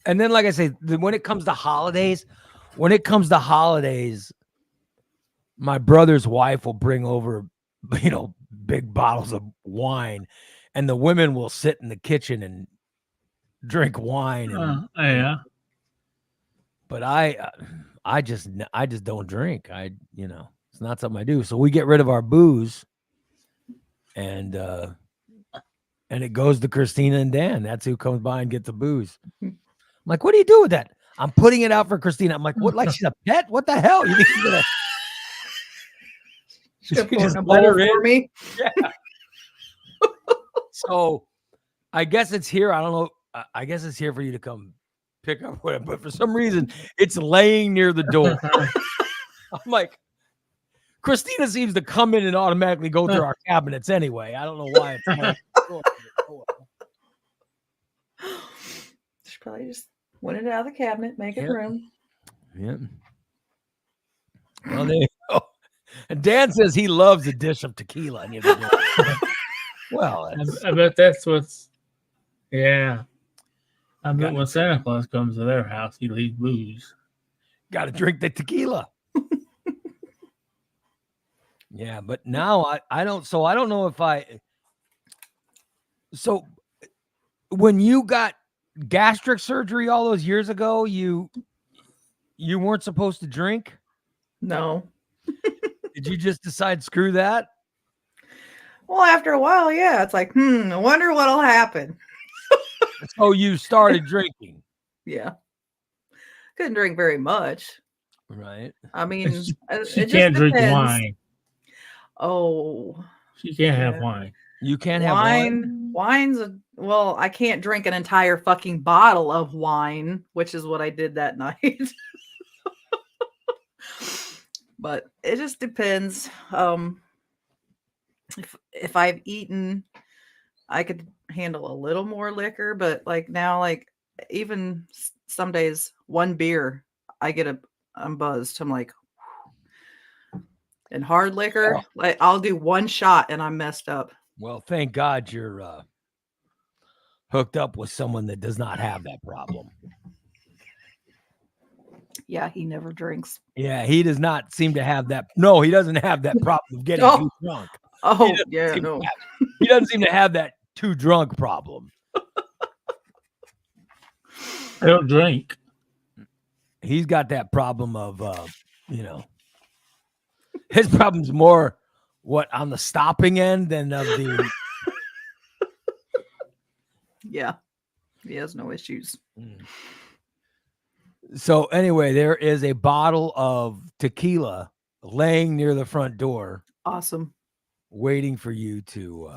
And then, like I say, when it comes to holidays, my brother's wife will bring over, big bottles of wine, and the women will sit in the kitchen and drink wine. Yeah. But I just don't drink. It's not something I do. So we get rid of our booze, and it goes to Christina and Dan. That's who comes by and gets the booze. I'm like, what do you do with that? I'm putting it out for Christina. I'm like, what? Like she's a pet? What the hell? You think she's gonna? She's just let her in for me. Yeah. So, I guess it's here. I don't know. I guess it's here for you to come pick up with it. But for some reason, it's laying near the door. I'm like, Christina seems to come in and automatically go through our cabinets anyway. I don't know why. She probably just went it out of the cabinet, making room. Yeah. Well, there you go. And Dan says he loves a dish of tequila. Well, I bet that's what's. Yeah. I bet when Santa Claus comes to their house, he leaves booze. Got to drink the tequila. Yeah, but now I don't. So I don't know if So when you got gastric surgery all those years ago, you weren't supposed to drink? No. Did you just decide screw that? Well, after a while, yeah, it's like, I wonder what'll happen. So you started drinking. Yeah. Couldn't drink very much. Right. I mean, she can't drink wine. Oh. She can't have wine. You can't have wine? Wine's well, I can't drink an entire fucking bottle of wine, which is what I did that night. But it just depends. If I've eaten, I could handle a little more liquor, but like now, like even some days, one beer, I'm buzzed. I'm like, and hard liquor, like I'll do one shot and I'm messed up. Well, thank God you're hooked up with someone that does not have that problem. Yeah, he never drinks. Yeah, he does not seem to have that. No, he doesn't have that problem of getting too drunk. Oh, yeah, no. He doesn't seem to have that too drunk problem. I don't drink. He's got that problem of, his problem's more on the stopping end than of the. Yeah, he has no issues. So anyway, there is a bottle of tequila laying near the front door. Awesome. Waiting for you to,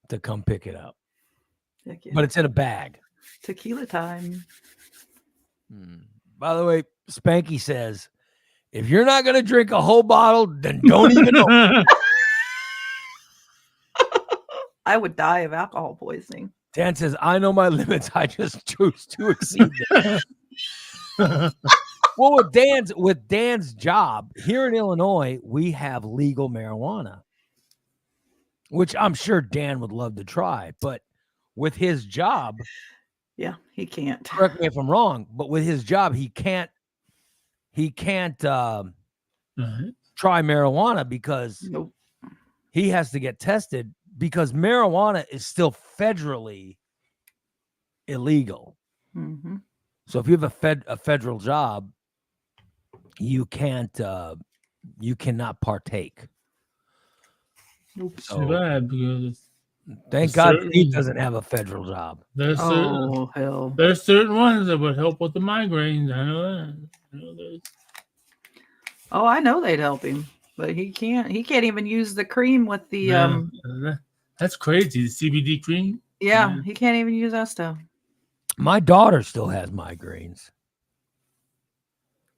to come pick it up. Yeah. But it's in a bag. Tequila time. By the way, Spanky says, if you're not going to drink a whole bottle, then don't even know. I would die of alcohol poisoning. Dan says, I know my limits. I just choose to exceed them. Well, with Dan's job here in Illinois, we have legal marijuana, which I'm sure Dan would love to try. But with his job, yeah, he can't. Correct me if I'm wrong, but with his job, he can't try marijuana because he has to get tested because marijuana is still federally illegal. Mm-hmm. So if you have a federal job, you cannot partake. Too bad because thank God he doesn't have a federal job. There's hell. There's certain ones that would help with the migraines. I know that. I know they'd help him, but he can't. He can't even use the cream with the That's crazy. The CBD cream. Yeah, he can't even use that stuff. My daughter still has migraines.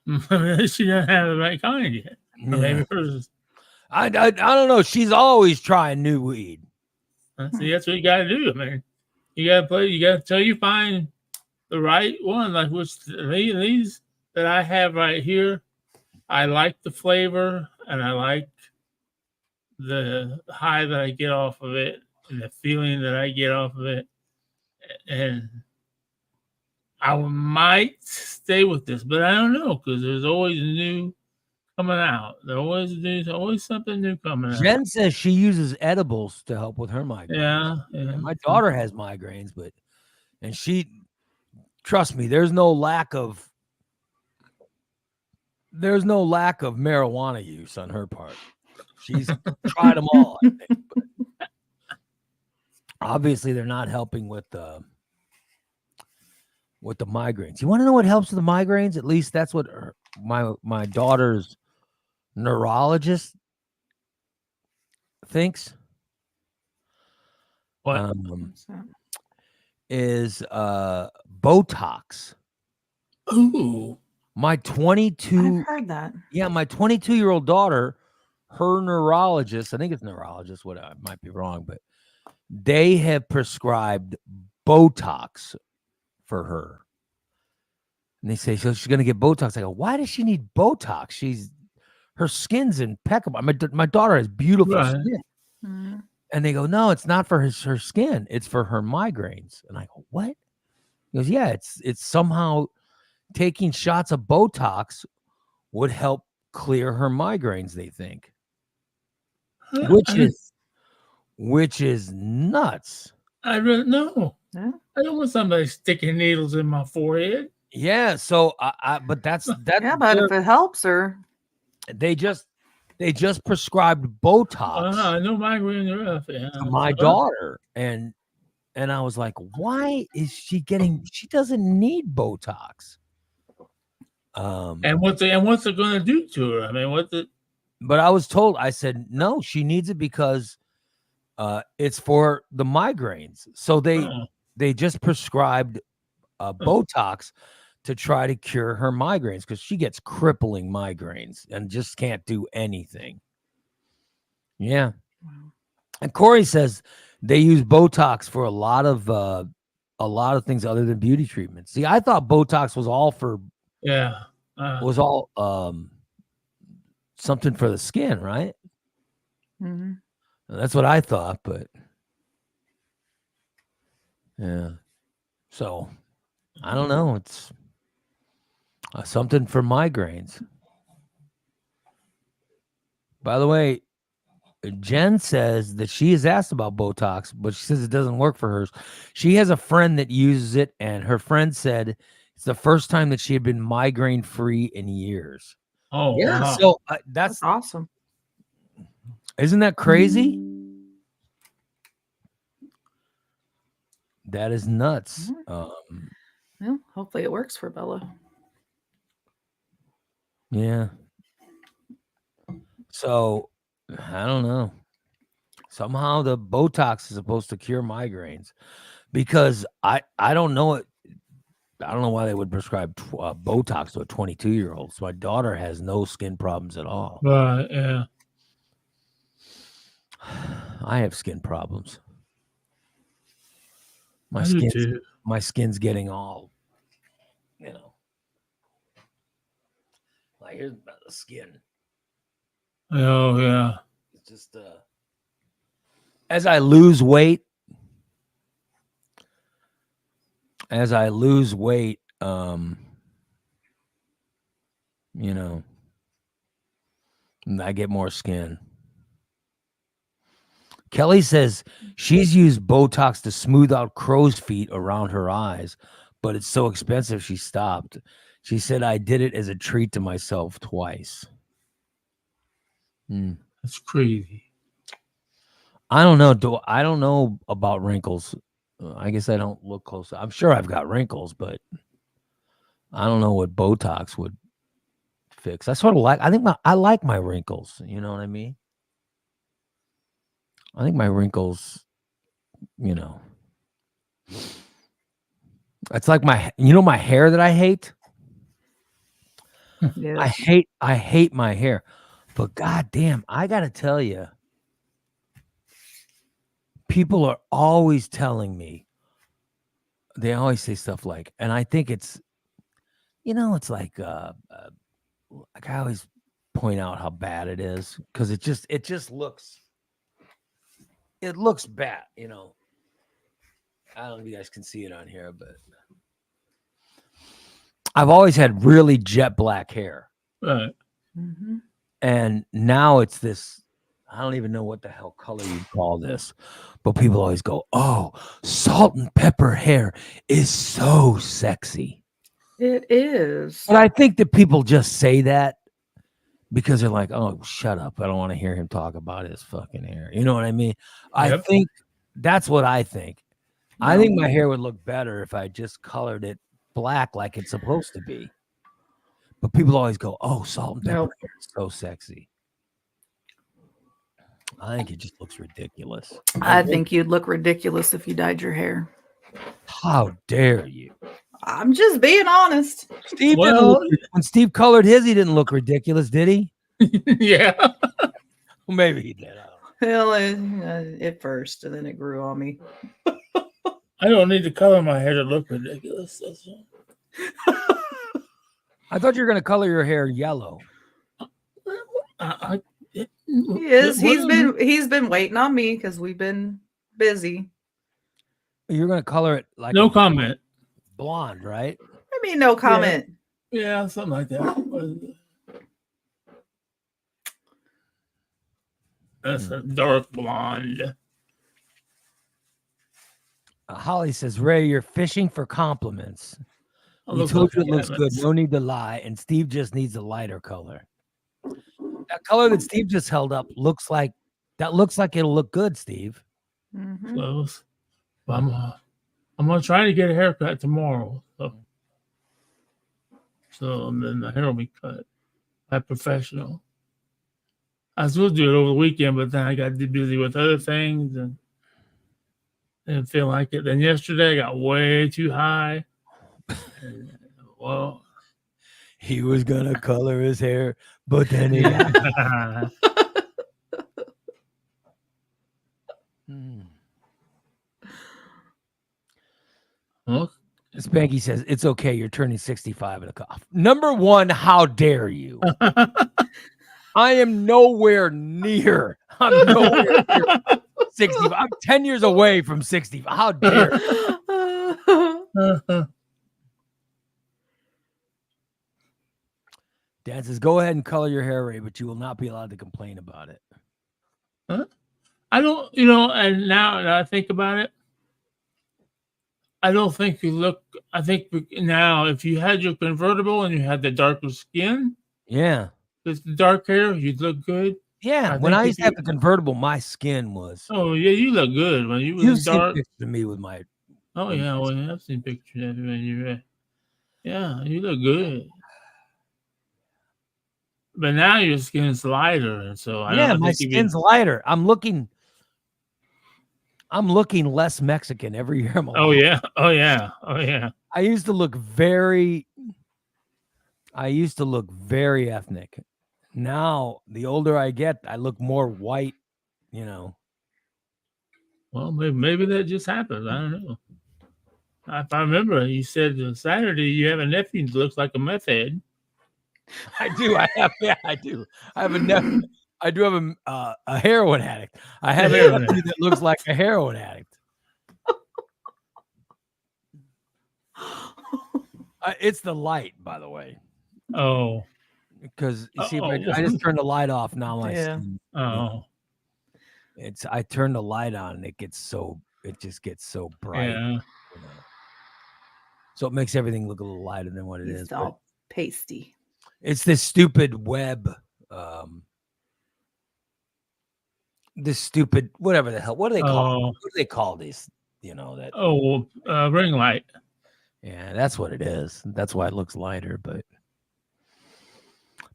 She doesn't have the right kind yet. Yeah. Maybe hers. I don't know. She's always trying new weed. See, that's what you got to do, man. You got to play. You got to you find the right one. Like these that I have right here. I like the flavor and I like the high that I get off of it and the feeling that I get off of it. And I might stay with this, but I don't know because there's always new coming out. There's always something new coming out. Jen says she uses edibles to help with her migraines. Yeah. My daughter has migraines, and she, trust me, there's no lack of marijuana use on her part. She's tried them all, I think. But obviously, they're not helping with the migraines. You want to know what helps with the migraines? At least that's what my daughter's neurologist thinks. What is Botox? Ooh. My 22. I've heard that. Yeah, my 22-year-old daughter, her neurologist, I think it's neurologist, what I might be wrong, but they have prescribed Botox for her. And they say, so she's going to get Botox. I go, why does she need Botox? Her skin's impeccable. My daughter has beautiful skin. Mm-hmm. And they go, no, it's not for her skin. It's for her migraines. And I go, what? He goes, yeah, it's somehow taking shots of Botox would help clear her migraines, they think. Which is nuts. I don't know. I don't want somebody sticking needles in my forehead. Yeah, so but that's yeah, but if it helps her, they just they just prescribed Botox No migraine enough. Yeah. to my daughter, and I was like, why is she getting? She doesn't need Botox. And what's it going to do to her? I mean, But I was told, I said no, she needs it because it's for the migraines. So they just prescribed Botox to try to cure her migraines because she gets crippling migraines and just can't do anything. Yeah. Wow. And Corey says they use Botox for a lot of things other than beauty treatments. See, I thought Botox was all for something for the skin, right? Mm-hmm. That's what I thought, but yeah. So I don't know. It's something for migraines. By the way, Jen says that she is asked about Botox, but she says it doesn't work for hers. She has a friend that uses it, and her friend said it's the first time that she had been migraine free in years. Oh, yeah. wow. So That's awesome. Isn't that crazy? That is nuts. Well, hopefully it works for Bella. Yeah. So I don't know. Somehow the Botox is supposed to cure migraines because I don't know it. I don't know why they would prescribe Botox to a 22-year-old. So my daughter has no skin problems at all. Right. Yeah. I have skin problems. I do too. My skin's getting all, like here's about the skin. Oh yeah. It's just as I lose weight, I get more skin. Kelly says she's used Botox to smooth out crow's feet around her eyes, but it's so expensive she stopped. She said, I did it as a treat to myself twice. That's crazy. I don't know. I don't know about wrinkles. I guess I don't look close. I'm sure I've got wrinkles, but I don't know what Botox would fix. I sort of like. I like my wrinkles. You know what I mean? I think my wrinkles. It's like my hair that I hate. Yes. I hate my hair, but goddamn, I gotta tell you. People are always telling me, they always say stuff like, and I think it's, it's like I always point out how bad it is because it just looks bad, I don't know if you guys can see it on here, but I've always had really jet black hair. Right. Mm-hmm. And now it's this, I don't even know what the hell color you call this, but people always go, oh, salt and pepper hair is so sexy. It is. But I think that people just say that because they're like, oh, shut up. I don't want to hear him talk about his fucking hair. You know what I mean? I think that's what I think. I think my hair would look better if I just colored it black like it's supposed to be. But people always go, oh, salt and pepper hair is so sexy. I think it just looks ridiculous. I think you'd look ridiculous if you dyed your hair. How dare you? I'm just being honest. Steve when Steve colored his, he didn't look ridiculous, did he? Yeah. Well, maybe he did. Well, at first, and then it grew on me. I don't need to color my hair to look ridiculous. I thought you were going to color your hair yellow. He is. He's been waiting on me because we've been busy. You're going to color it like no comment. Blonde, right? I mean, no comment. Yeah, something like that. That's a dark blonde. Holly says, Ray, you're fishing for compliments. We told you it looks good. No need to lie. And Steve just needs a lighter color. That color that Steve just held up looks like it'll look good, Steve. Mhm. Close. I'm gonna try to get a haircut tomorrow. So then the hair will be cut by a professional. I was supposed to do it over the weekend, but then I got too busy with other things and didn't feel like it. Then yesterday I got way too high. And, well, He was gonna color his hair, but then he got well, Spanky says it's okay. You're turning 65 in a cough. Number one, how dare you? I am nowhere near. I'm nowhere near 65. I'm 10 years away from 65. How dare you? Dan says, go ahead and color your hair, Ray, but you will not be allowed to complain about it. I don't, and now that I think about it, I don't think you look. I think now, if you had your convertible and you had the darker skin, Yeah. with the dark hair, you'd look good. Yeah. When I used to have the convertible, my skin was. Oh, yeah, you look good. When you You've was seen dark. pictures of me with my. Oh, yeah. Well, I've seen pictures of you when you yeah, you look good. But now your skin's lighter. And so my skin's lighter. I'm looking less Mexican every year. Oh, yeah. Oh, yeah. Oh, yeah. I used to look very ethnic. Now, the older I get, I look more white, Well, maybe that just happened. I don't know. If I remember, you said on Saturday you have a nephew that looks like a meth head. I do. I do. I have a nephew. I do have a heroin addict. I have a nephew that looks like a heroin addict. It's the light, by the way. Oh. Because you see, I just turned the light off now. My skin, I turn the light on and it just gets so bright. Yeah. So it makes everything look a little lighter than what it is. It's all pasty. It's this stupid web, this stupid whatever the hell. What do they call? What do they call these? That. Ring light. Yeah, that's what it is. That's why it looks lighter. But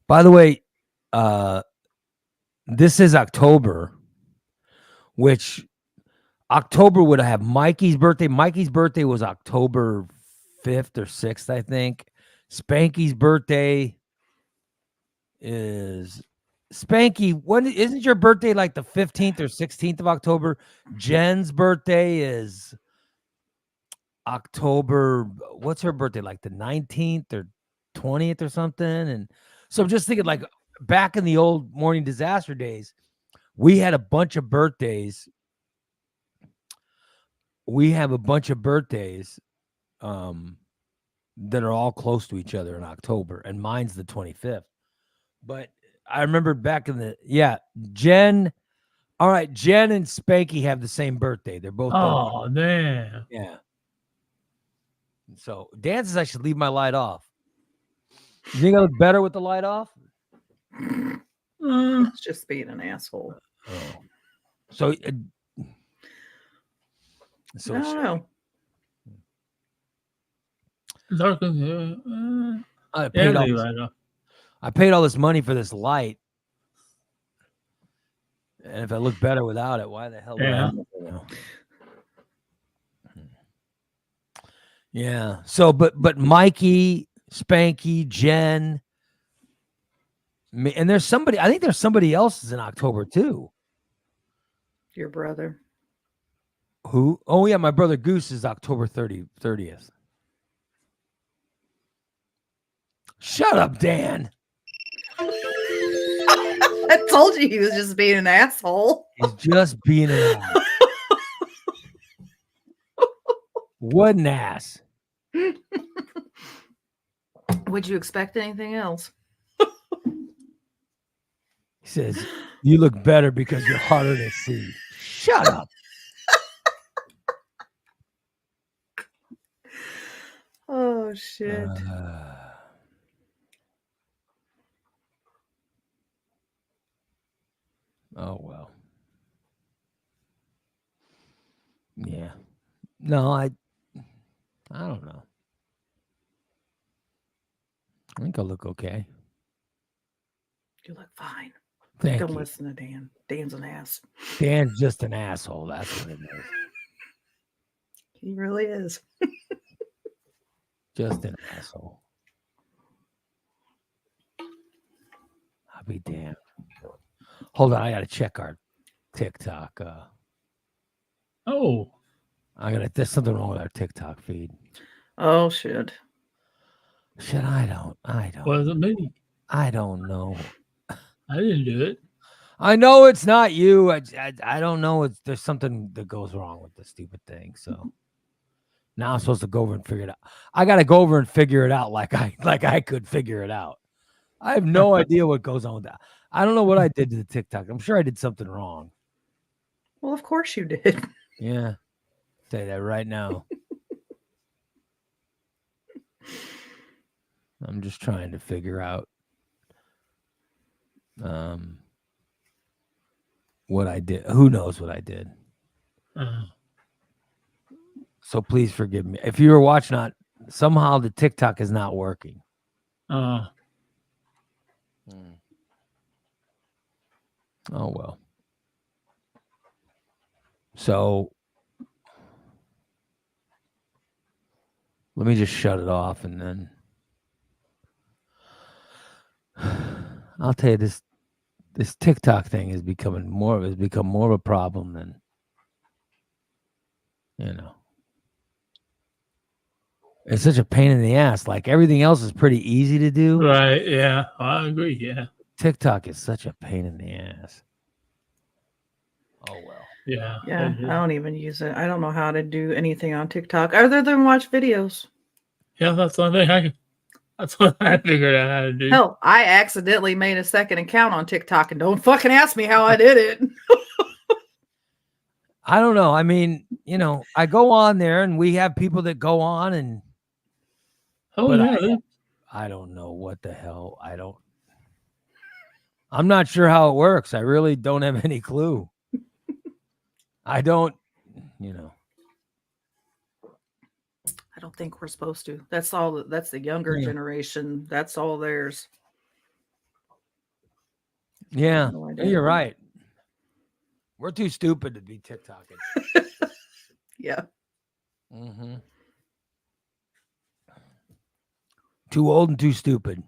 by the way, this is October, which October would have Mikey's birthday. Mikey's birthday was October 5th or 6th, I think. Spanky's birthday is Spanky. When isn't your birthday like the 15th or 16th of October? Jen's birthday is October. What's her birthday, like the 19th or 20th or something? And so I'm just thinking, like back in the old Morning Disaster days, we had a bunch of birthdays. We have a bunch of birthdays that are all close to each other in October, and mine's the 25th. But I remember back in Jen. All right, Jen and Spanky have the same birthday. They're both. Oh, man. Yeah. So Dan says I should leave my light off. You think I look better with the light off? It's just being an asshole. Oh. So I don't know. I paid all this money for this light, and if I look better without it, why the hell? Yeah. So, but Mikey, Spanky, Jen, and there's somebody. I think there's somebody else is in October too. Your brother. Who? Oh yeah, my brother Goose is October 30th. Shut up, Dan. I told you he was just being an asshole. He's just being an ass. What an ass. Would you expect anything else? He says, you look better because you're harder to see. Shut up. Oh, shit. No, I don't know. I think I'll look okay. You look fine. Thank Don't you. listen to Dan. Dan's an ass. Dan's just an asshole. That's what it is. He really is. Just an asshole. I'll be damned. Hold on, I gotta check our TikTok. Oh, There's something wrong with our TikTok feed. Oh shit. Shit, I don't wasn't me. I don't know. I didn't do it. I know it's not you. I don't know. There's something that goes wrong with the stupid thing. So now I'm supposed to go over and figure it out. I got to go over and figure it out like I could figure it out. I have no idea what goes on with that. I don't know what I did to the TikTok. I'm sure I did something wrong. Well, of course you did. Yeah. Say that right now. I'm just trying to figure out what I did. Who knows what I did? So please forgive me. If you were watching somehow the TikTok is not working. Oh, well. So let me just shut it off and then I'll tell you this TikTok thing has become more of a problem than It's such a pain in the ass. Like everything else is pretty easy to do. right. Yeah, I agree. Yeah. TikTok is such a pain in the ass. Oh well. Yeah. Yeah, I don't even use it. I don't know how to do anything on TikTok other than watch videos. Yeah, that's the only thing that's what I figured out how to do. Hell, I accidentally made a second account on TikTok and don't fucking ask me how I did it. I don't know. I mean, I go on there and we have people that go on and I don't know what the hell. I'm not sure how it works. I really don't have any clue. I don't, I don't think we're supposed to. That's all. That's the younger generation. That's all theirs. Yeah, No idea. you're right. We're too stupid to be TikToking. Yeah. Mm-hmm. Too old and too stupid.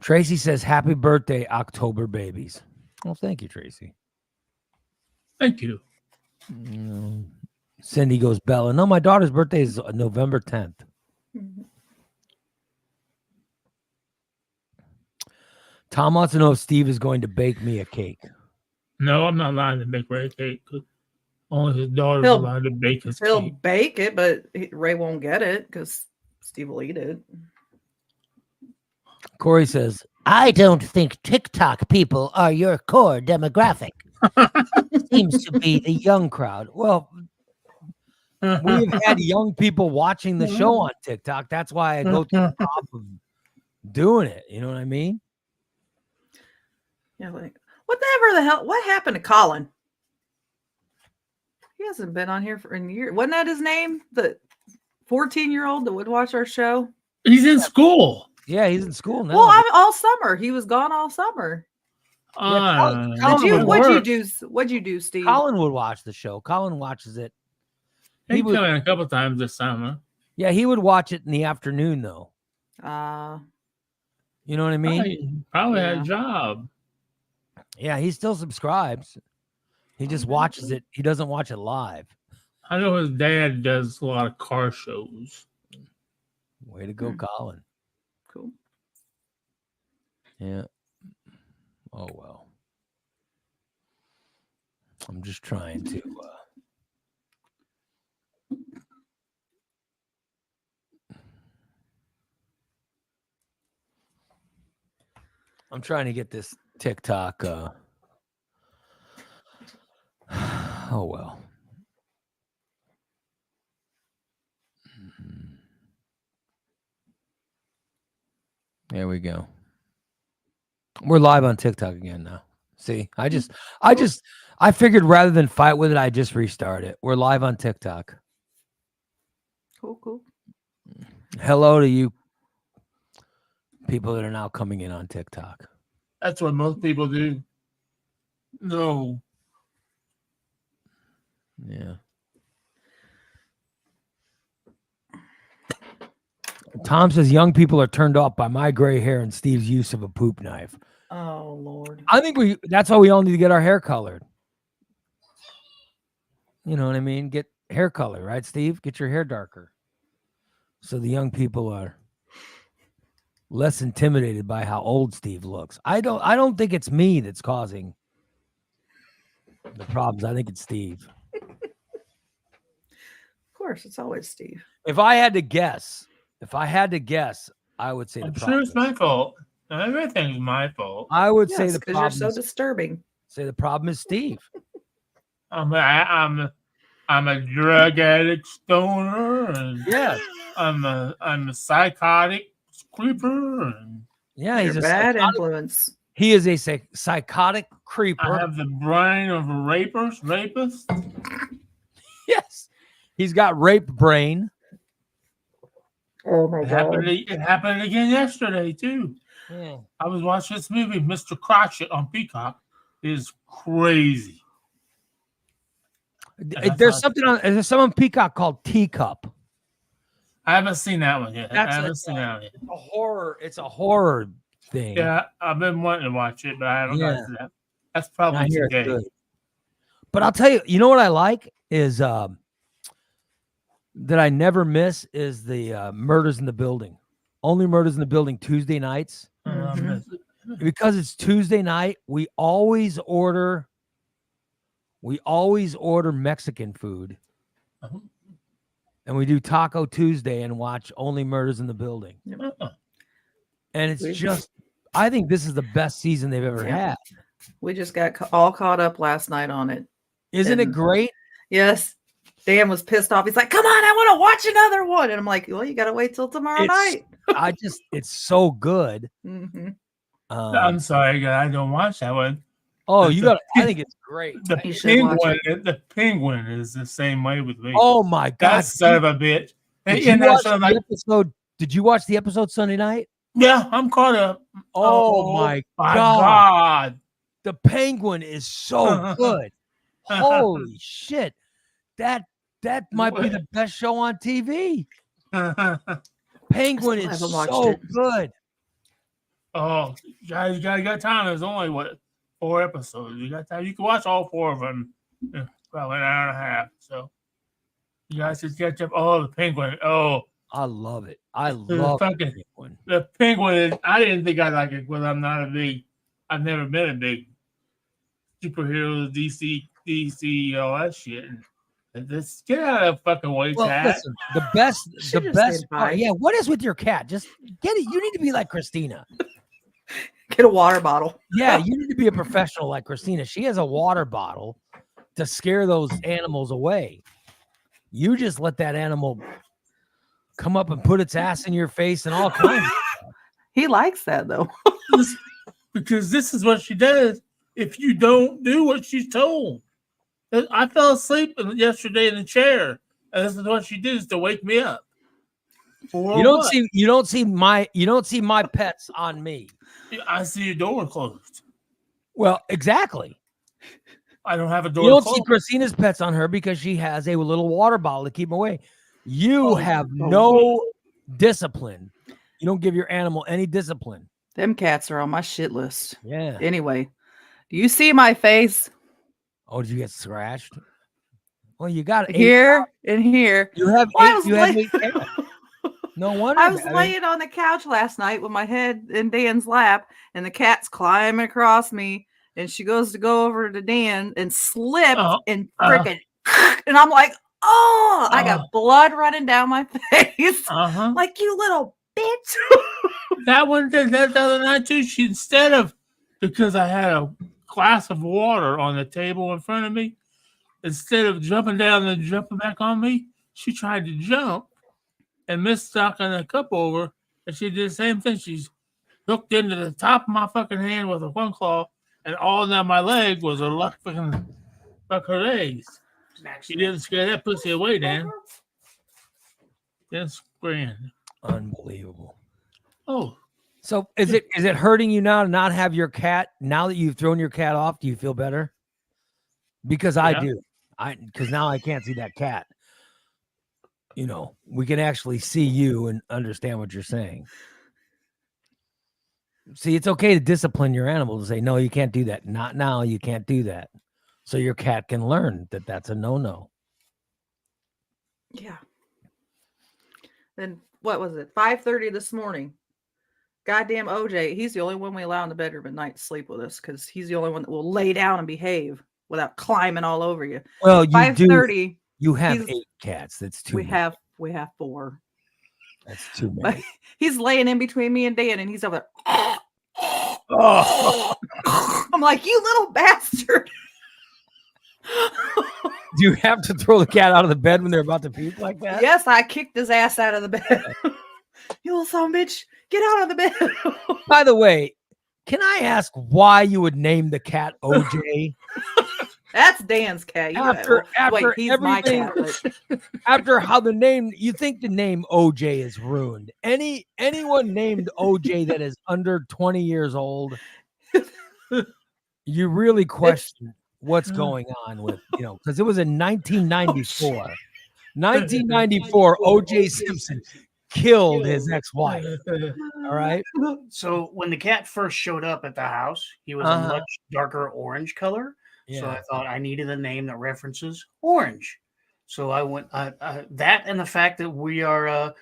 Tracy says, "Happy birthday, October babies." Well, thank you, Tracy. Thank you. Cindy goes, Bella. No, my daughter's birthday is November 10th. Mhm. Tom wants to know if Steve is going to bake me a cake. No, I'm not allowed to bake Ray cake. Only his daughter's He'll- allowed to bake his He'll cake. bake it, but Ray won't get it because Steve will eat it. Corey says, I don't think TikTok people are your core demographic. Seems to be the young crowd. Well, we've had young people watching the show on TikTok. That's why I go to the top of doing it. You know what I mean? Yeah, like whatever the hell. What happened to Colin? He hasn't been on here for a year. Wasn't that his name? The 14-year-old that would watch our show. He's in school. Yeah, he's in school now. Well, I'm all summer. He was gone all summer. Colin What'd you do, Steve? Colin would watch the show. Colin watches it. He come in a couple times this summer. Yeah, he would watch it in the afternoon, though. You know what I mean? Probably had a job. Yeah, he still subscribes. He just watches it. He doesn't watch it live. I know his dad does a lot of car shows. Way to go, Colin. Cool. Yeah. Oh, well. I'm just trying to... I'm trying to get this TikTok. Oh, well. There we go. We're live on TikTok again now. See, I I figured rather than fight with it, I just restart it. We're live on TikTok. Cool. Hello to you people that are now coming in on TikTok. That's what most people do. No. Yeah. Tom says young people are turned off by my gray hair and Steve's use of a poop knife. Oh Lord. I think that's why we all need to get our hair colored. You know what I mean? Get hair color, right, Steve? Get your hair darker. So the young people are less intimidated by how old Steve looks. I don't think it's me that's causing the problems. I think it's Steve. Of course, it's always Steve. If I had to guess, I would say I'm the sure problem. it's my fault. Everything's my fault. I would say Yes, the because problem. you're so disturbing. Say the problem is Steve. I'm a drug addict stoner, and Yeah, I'm a psychotic creeper, and yeah. He's You're a bad psychotic, influence. he is a psychotic I creeper. have the brain of a rapist. Yes, he's got rape brain. Oh my It happened again yesterday too. Yeah. I was watching this movie, Mr. Crotchet, on Peacock. It is crazy. There's someone Peacock called Teacup. I haven't seen that one yet. That's I haven't seen that one yet. A horror. It's a horror thing. Yeah, I've been wanting to watch it, but I haven't got to that. That's I probably hear it's today. good. But I'll tell you, you know what I like is that I never miss is the Murders in the Building. Only Murders in the Building Tuesday nights. Mhm. Because it's Tuesday night, we always order Mexican food. Uh-huh. And we do Taco Tuesday and watch Only Murders in the Building. Uh-uh. And it's We- just, I think this is the best season they've ever Yeah. had. We just got all caught up last night on it. Isn't it And- great? Yes. Dan was pissed off. He's like, "Come on, I want to watch another one." And I'm like, "Well, you got to wait till tomorrow night." It's so good. Mhm. I'm sorry, guy. I don't watch that one. I think it's great. The You should watch penguin is the same way with me. Oh my God. that son of a bitch. Did And you watch that's what I'm the like, episode? Did you watch the episode Sunday night? yeah, I'm caught up. Oh my God. God. The penguin is so good. Holy shit. That might be the best show on TV. Penguin I still is haven't watched so it. good. Oh, you got time. There's only 4 episodes. You got time. You can watch all 4 of them in probably an hour and a half. So you guys should catch up. Oh, the penguin. Oh, I love it. I the love the fucking penguin. the penguin. I didn't think I'd like it because I've never been a big superhero, DC, all that shit. And just get out of the fucking way, Well, Chad. listen, the best just said part. bye. Yeah, what is with your cat? Just get it. You need to be like Christina. Get a water bottle. Yeah, you need to be a professional like Christina. She has a water bottle to scare those animals away. You just let that animal come up and put its ass in your face and all kinds of stuff. He likes that though. Because this is what she does if you don't do what she's told. I fell asleep yesterday in the chair, and this is what she did, is to wake me up. You don't see my pets on me. I see your door closed. Well, exactly. I don't have a door You don't closed. see Christina's pets on her because she has a little water bottle to keep them away. You Oh, have no discipline. You don't give your animal any discipline. Them cats are on my shit list. Yeah. Anyway, do you see my face Oh, did you get scratched? Well, you got eight. here and here? You have Well, I eight. was You have lay- 8 cats. No wonder. I was I mean, laying on the couch last night with my head in Dan's lap, and the cat's climbing across me. And she goes to go over to Dan and slipped and freaking, and I'm like, oh, I got blood running down my face. Uh-huh. Like, you little bitch. That one did that the other night too. She, instead of, because I had a glass of water on the table in front of me, instead of jumping down and jumping back on me, she tried to jump and missed knocking the cup over. And she did the same thing. She's hooked into the top of my fucking hand with a one claw, and all down my leg was a fucking Fuck her legs. You didn't scare that pussy away, Dan. That's grand. Unbelievable. Oh, So is it hurting you now to not have your cat? Now that you've thrown your cat off, do you feel better? Because I Yeah. do. Because now I can't see that cat. You know, we can actually see you and understand what you're saying. See, it's okay to discipline your animal to say, no, you can't do that. Not now. You can't do that. So your cat can learn that that's a no-no. Yeah. Then what was it? 5:30 this morning. Goddamn OJ. He's the only one we allow in the bedroom at night to sleep with us because he's the only one that will lay down and behave without climbing all over you. Well, you 5:30. You have he's- 8 cats. That's too We many. have 4. That's too But many. he's laying in between me and Dan, and he's over there. Oh. I'm like, you little bastard. Do you have to throw the cat out of the bed when they're about to puke like that? Yes, I kicked his ass out of the bed. You little son of a bitch, get out of the bed. By the way, can I ask why you would name the cat OJ? That's Dan's cat. After he's my everything- cat. But After how the name, you think the name OJ is ruined. Anyone named OJ that is under 20 years old, you really question what's going on with, because it was in 1994. 1994, OJ Simpson killed his ex-wife. All right. So when the cat first showed up at the house, he was Uh-huh. a much darker orange color. So Yeah. I thought I needed a name that references orange. So I went that, and the fact that we're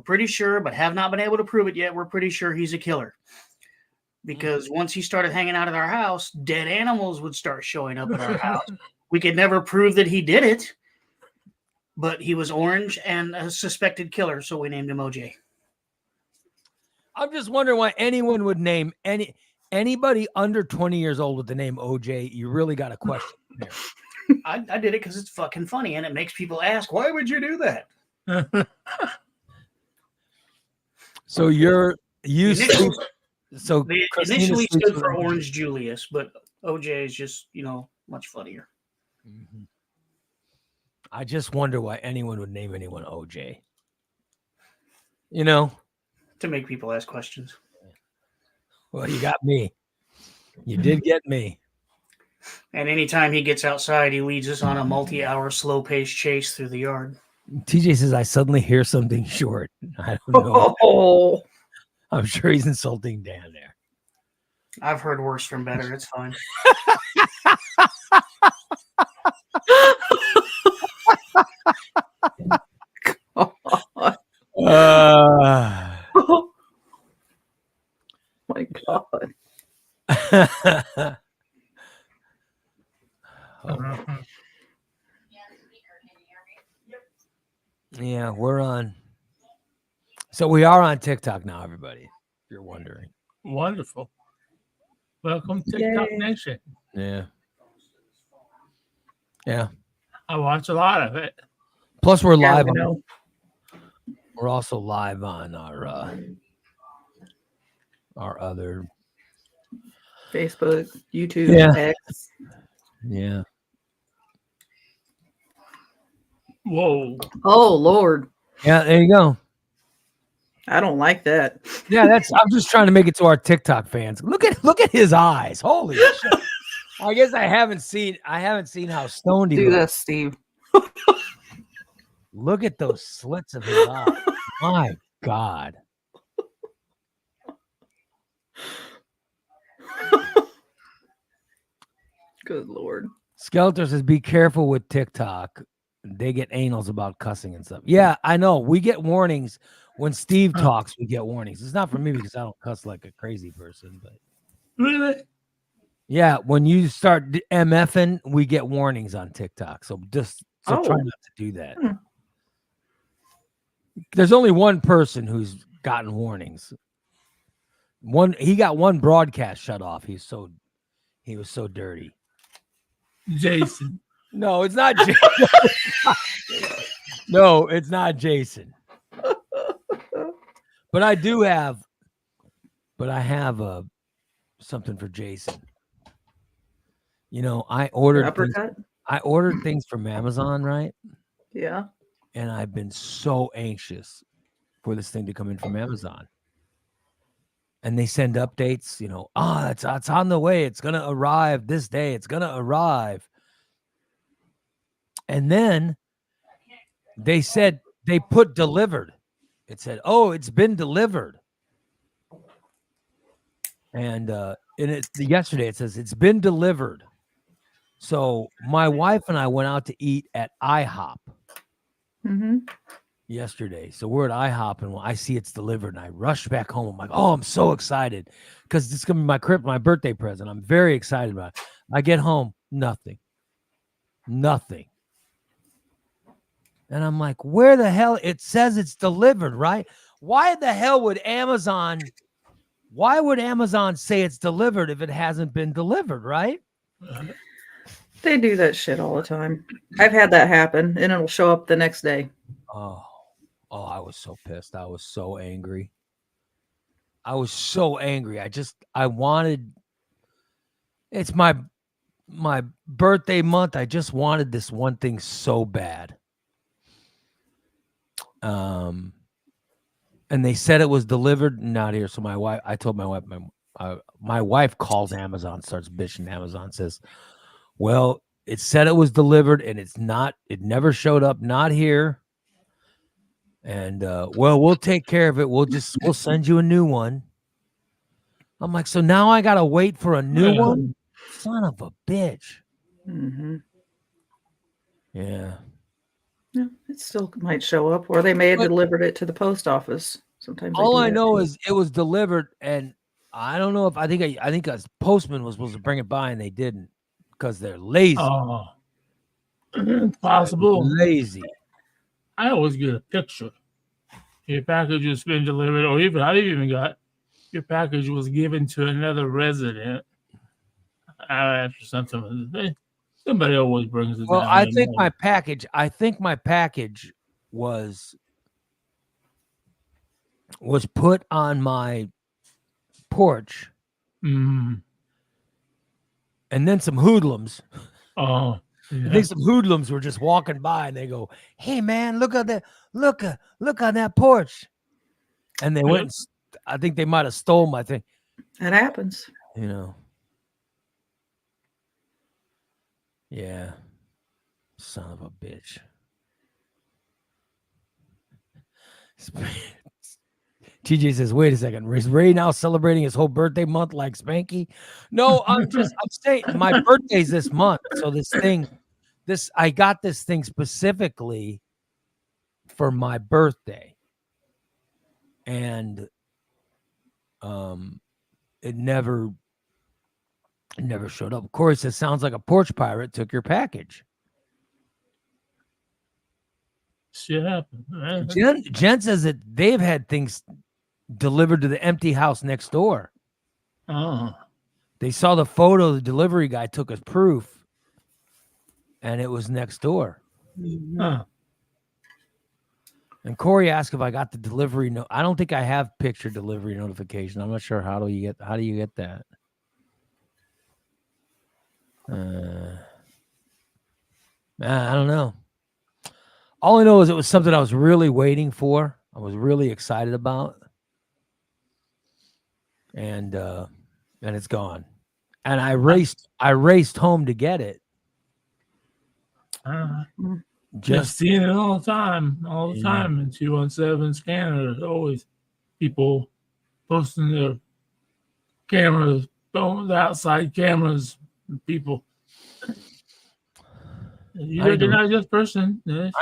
pretty sure, but have not been able to prove it yet. We're pretty sure he's a killer. Because once he started hanging out at our house, dead animals would start showing up at our house. We could never prove that he did it, but he was orange and a suspected killer, so we named him OJ. I'm just wondering why anyone would name anybody under 20 years old with the name OJ. You really got a question there. I did it because it's fucking funny, and it makes people ask, why would you do that? So Initially, so they Christina initially sleeps stood with for OJ. Orange Julius, but OJ is just, much funnier. Mhm. I just wonder why anyone would name anyone OJ. To make people ask questions. Well, you got me. You did get me. And anytime he gets outside, he leads us on a multi-hour slow-paced chase through the yard. TJ says I suddenly hear something short. I don't know. oh, I'm sure he's insulting Dan there. I've heard worse from better. It's fine. oh my God. Yeah, we're on. So we are on TikTok now, everybody. If you're wondering. Wonderful. Welcome to TikTok Yay. Nation. Yeah. Yeah. I watch a lot of it. Plus, we're Yeah, live. we On, know. we're also live on our other. Facebook, YouTube, Yeah. X. Yeah. Whoa. Oh Lord, Yeah. There you go. I don't like that. Yeah, I'm just trying to make it to our TikTok fans. Look at his eyes. Holy shit. I guess I haven't seen how stoned he Do looks. this, Steve. Look at those slits of his eyes. My God. Good Lord. Skeletor says, be careful with TikTok. They get anals about cussing and stuff. Yeah, I know. We get warnings when Steve talks. We get warnings. It's not for me because I don't cuss like a crazy person, but Really? yeah, when you start MFing, we get warnings on TikTok. So try Oh. not to do that. Hmm. There's only one person who's gotten warnings. He got one broadcast shut off. He was so dirty. Jason. No, it's not Jason. No, it's not Jason. But I have something for Jason. I ordered things, Uppercut. I ordered things from Amazon, right? Yeah. And I've been so anxious for this thing to come in from Amazon. And they send updates, it's on the way. It's going to arrive this day. It's going to arrive. And then they said they put delivered. It said, "Oh, it's been delivered." And yesterday it says it's been delivered. So my wife and I went out to eat at IHOP Mm-hmm. yesterday. So we're at IHOP and I see it's delivered and I rush back home. I'm like, oh, I'm so excited because this is going to be my birthday present. I'm very excited about it. I get home, nothing. And I'm like, where the hell? It says it's delivered, right? Why the hell would Amazon say it's delivered if it hasn't been delivered, right? They do that shit all the time. I've had that happen, and it'll show up the next day. Oh, I was so pissed. I was so angry. I wanted, it's my birthday month. I just wanted this one thing so bad. And they said it was delivered, not here. So I told my wife, my wife calls Amazon, starts bitching. Amazon says, well, it said it was delivered and it never showed up, not here. And we'll take care of it. We'll send you a new one. I'm like, so now I gotta wait for a new one? Son of a bitch. Mm-hmm. Yeah. Yeah, it still might show up, or they may have delivered it to the post office. Sometimes all I know is it was delivered, and I don't know if I think a postman was supposed to bring it by and they didn't because they're lazy. Oh, possible. Lazy. I always get a picture. Your package has been delivered, or even I even got your package was given to another resident after something. Somebody always brings it. Well, down I think my package was put on my porch, Mm. and then some hoodlums. Oh, yeah. I think some hoodlums were just walking by, and they go, "Hey, man, look on that porch," and they went. I think they might have stole my thing. That happens. Yeah. Son of a bitch. TJ says, wait a second. Is Ray now celebrating his whole birthday month like Spanky? No, I'm saying my birthday's this month. So I got this thing specifically for my birthday. And it never showed up. Corey says, sounds like a porch pirate took your package. Shit happened. Jen says that they've had things delivered to the empty house next door. Oh. They saw the photo the delivery guy took as proof, and it was next door. Huh. And Corey asked if I got the delivery note. I don't think I have picture delivery notification. I'm not sure how do you get that. I don't know. All I know is it was something I was really waiting for. I was really excited about. And it's gone. And I raced home to get it. Just seeing it all the time in 217 scanner. There's always people posting their cameras, the outside cameras, and people. You're not just person. I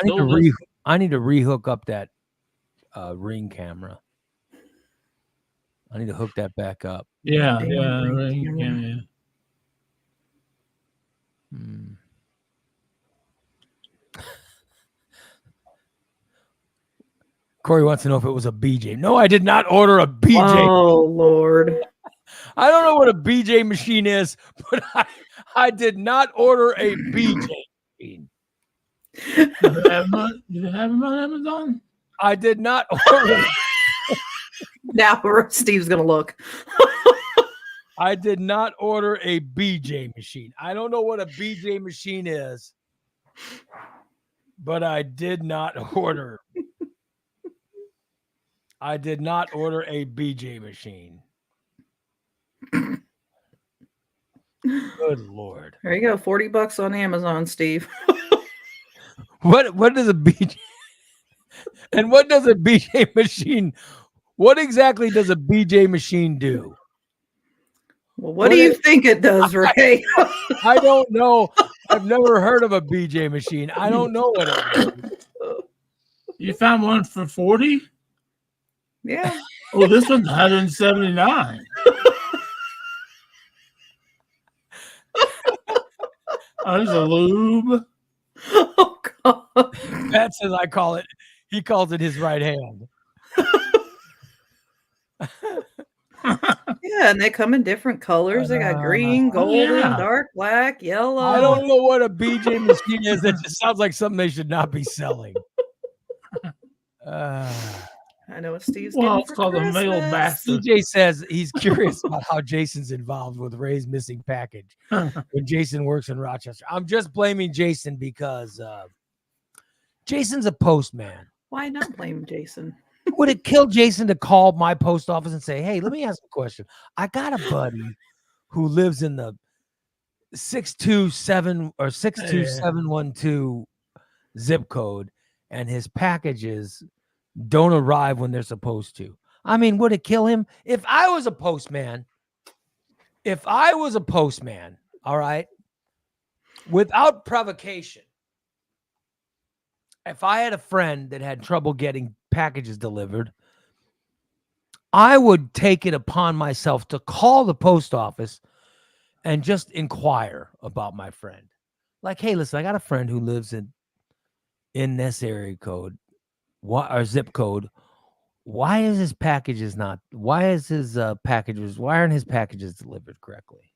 need to rehook up that Ring camera. I need to hook that back up. Yeah, Ring camera. Corey wants to know if it was a BJ. No, I did not order a BJ. Oh, Lord. I don't know what a BJ machine is, but I did not order a BJ machine. You have them on Amazon? I did not order. Now Steve's going to look. I did not order a BJ machine. I don't know what a BJ machine is, but I did not order. I did not order a BJ machine. Good Lord. There you go. $40 on Amazon, Steve. What does a BJ and what does a BJ machine? What exactly does a BJ machine do? Well, what do you think it does, Ray? I don't know. I've never heard of a BJ machine. I don't know what it is. You found one for 40? Yeah. Oh, this one's 179. There's a lube. Oh God. That's as I call it. He calls it his right hand. Yeah, and they come in different colors. They got green, golden, yeah. dark, black, yellow. I don't know what a BJ machine is. It just sounds like something they should not be selling. I know what Steve's Well, getting it's for called a Christmas. male bastard. CJ says he's curious about how Jason's involved with Ray's missing package when Jason works in Rochester. I'm just blaming Jason because Jason's a postman. Why not blame Jason? Would it kill Jason to call my post office and say, hey, let me ask a question. I got a buddy who lives in the 627 or 62712 zip code, and his packages don't arrive when they're supposed to. I mean, would it kill him? If I was a postman, all right, without provocation, if I had a friend that had trouble getting packages delivered, I would take it upon myself to call the post office and just inquire about my friend. Like, hey, listen, I got a friend who lives in this area code, or zip code. Why aren't his packages delivered correctly?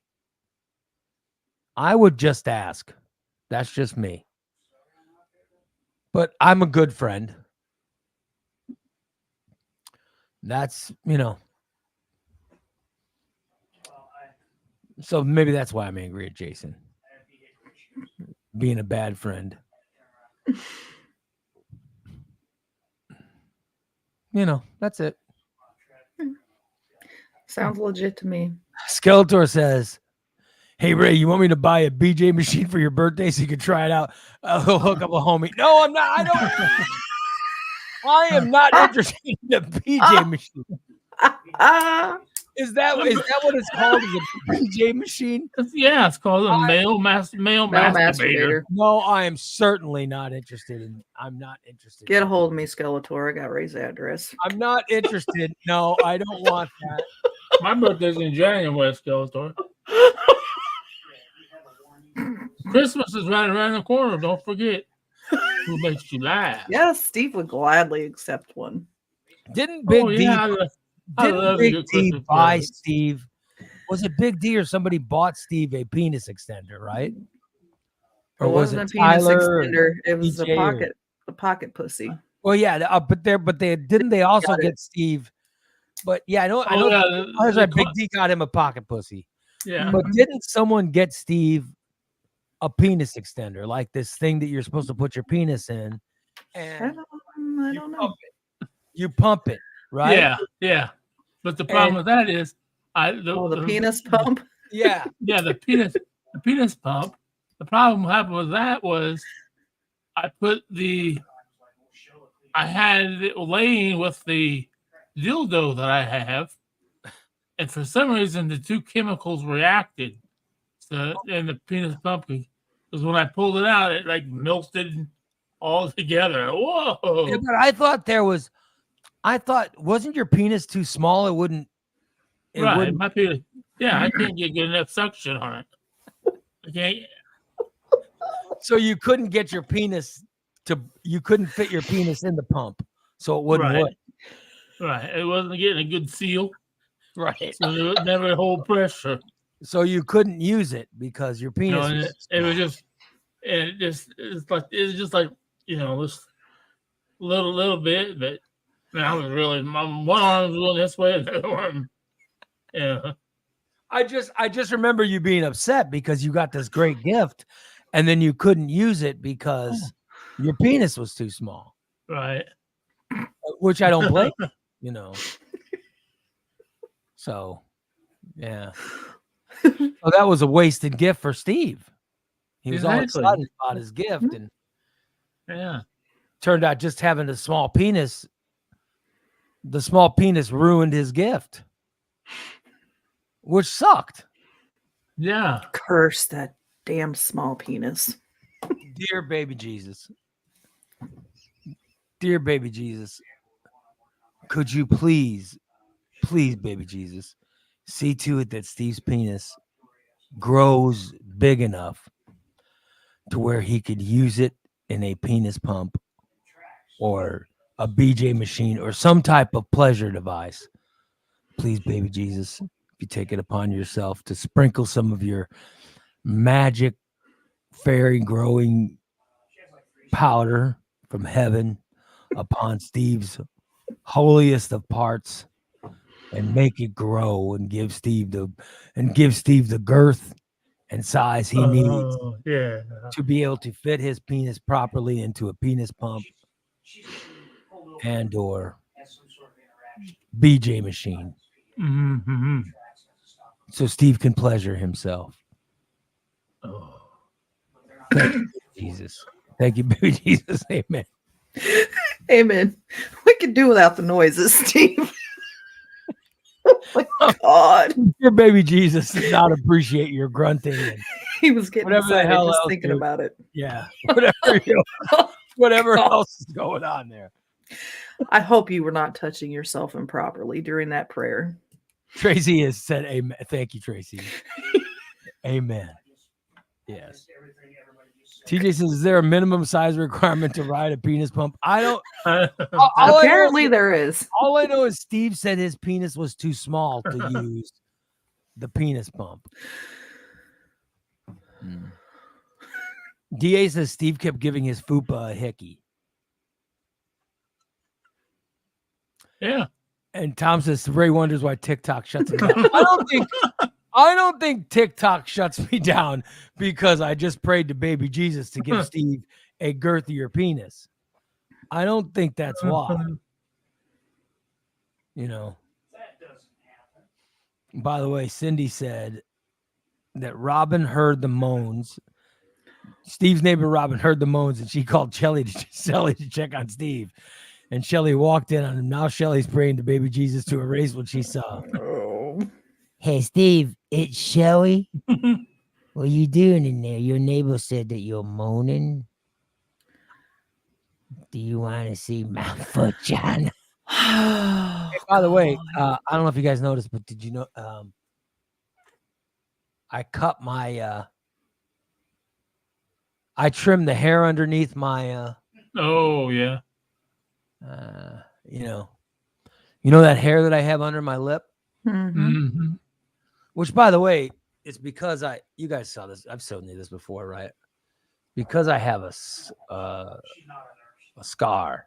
I would just ask. That's just me. But I'm a good friend. That's, so maybe that's why I'm angry at Jason. Being a bad friend. That's it. Sounds legit to me. Skeletor says, hey, Ray, you want me to buy a BJ machine for your birthday so you can try it out? He'll hook up a homie. No, I'm not. I am not interested in the BJ machine. Is that what it's called? Is a BJ machine? Yeah, it's called a male masturbator. No, I am certainly not interested in. I'm not interested. Get a hold of me, Skeletor. I got Ray's address. I'm not interested. No, I don't want that. My birthday's in January, Skeletor. Christmas is right around the corner. Don't forget. Who makes you laugh? Yes, Steve would gladly accept one. Didn't Big D? I love Big D buy Steve? Was it Big D or somebody bought Steve a penis extender, right? Or It wasn't a penis extender. It was a pocket pussy. Well, yeah, but they didn't. They also get Steve. But yeah, I know. Big D got him a pocket pussy. Yeah, but didn't someone get Steve a penis extender, like this thing that you're supposed to put your penis in? And I don't know. You pump it, right? Yeah. But the problem with that is, the penis pump. Yeah, the penis pump. The problem happened with that was, I had it laying with the dildo that I have, and for some reason the two chemicals reacted. So, and the penis pump, because when I pulled it out, it like melted all together. Whoa! Yeah, but I thought, wasn't your penis too small? It wouldn't. My penis. Yeah, I can't get good enough suction on it. I can't. So you couldn't get your penis you couldn't fit your penis in the pump, so it wouldn't work. Right, it wasn't getting a good seal. Right, so it would never hold pressure. So you couldn't use it because your penis. It's just like this little bit, but I was really, my one arm was going this way and the other arm. Yeah. I just remember you being upset because you got this great gift and then you couldn't use it because your penis was too small, Right. which I don't blame, you know. So, yeah. So that was a wasted gift for Steve. He was all Exactly. excited about his gift and Yeah. turned out just having a small penis, the small penis ruined his gift, which sucked. Yeah. Curse that damn small penis. Dear baby Jesus, dear baby Jesus, could you please, baby Jesus, see to it that Steve's penis grows big enough to where he could use it in a penis pump or a BJ machine or some type of pleasure device. Please, baby Jesus, if you take it upon yourself to sprinkle some of your magic fairy growing powder from heaven upon Steve's holiest of parts and make it grow and give Steve the girth and size he needs Oh, yeah. to be able to fit his penis properly into a penis pump and or BJ machine Mm-hmm. so Steve can pleasure himself. Oh. Thank you, Jesus. Thank you, baby Jesus. Amen. Amen. We could do without the noises, Steve. Oh my God. Your baby Jesus does not appreciate your grunting and He was getting Whatever the excited hell just else, thinking dude. about it. yeah, whatever God. else is going on there. I hope you were not touching yourself improperly during that prayer. Tracy has said amen. Thank you, Tracy. Amen. Yes. TJ says, is there a minimum size requirement to ride a penis pump? I don't. Apparently, there is. All I know is Steve said his penis was too small to use the penis pump. DA says Steve kept giving his fupa a hickey. Yeah. And Tom says Ray wonders why TikTok shuts him down. I don't think TikTok shuts me down because I just prayed to baby Jesus to give Steve a girthier penis. I don't think that's why. You know. That doesn't happen. By the way, Cindy said that Robin heard the moans. Steve's neighbor Robin heard the moans, and she called Shelly to check on Steve. And Shelly walked in on him. Now Shelly's praying to baby Jesus to erase what she saw. Oh. Hey, Steve, it's Shelly. What are you doing in there? Your neighbor said that you're moaning. Do you want to see my vagina? Hey, by the way, I don't know if you guys noticed, but did you know I cut my I trimmed the hair underneath my Oh, yeah. you know that hair that I have under my lip? Mhm. Mm-hmm. Which, by the way, it's because you guys saw this. I've shown you this before, right? Because I have a scar.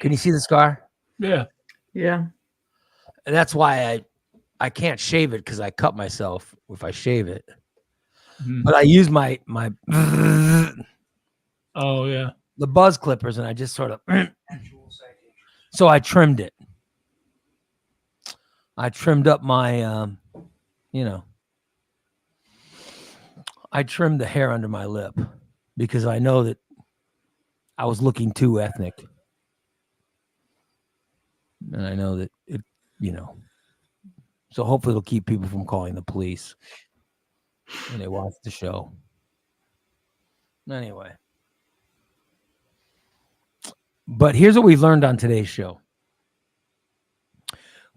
Can you see the scar? Yeah. Yeah. And that's why I can't shave it because I cut myself if I shave it. Mhm. But I use my Oh, yeah. the buzz clippers and I just sort of so I trimmed it. I trimmed up my I trimmed the hair under my lip because I know that I was looking too ethnic. And I know that it, so hopefully it'll keep people from calling the police when they watch the show. Anyway. But here's what we've learned on today's show.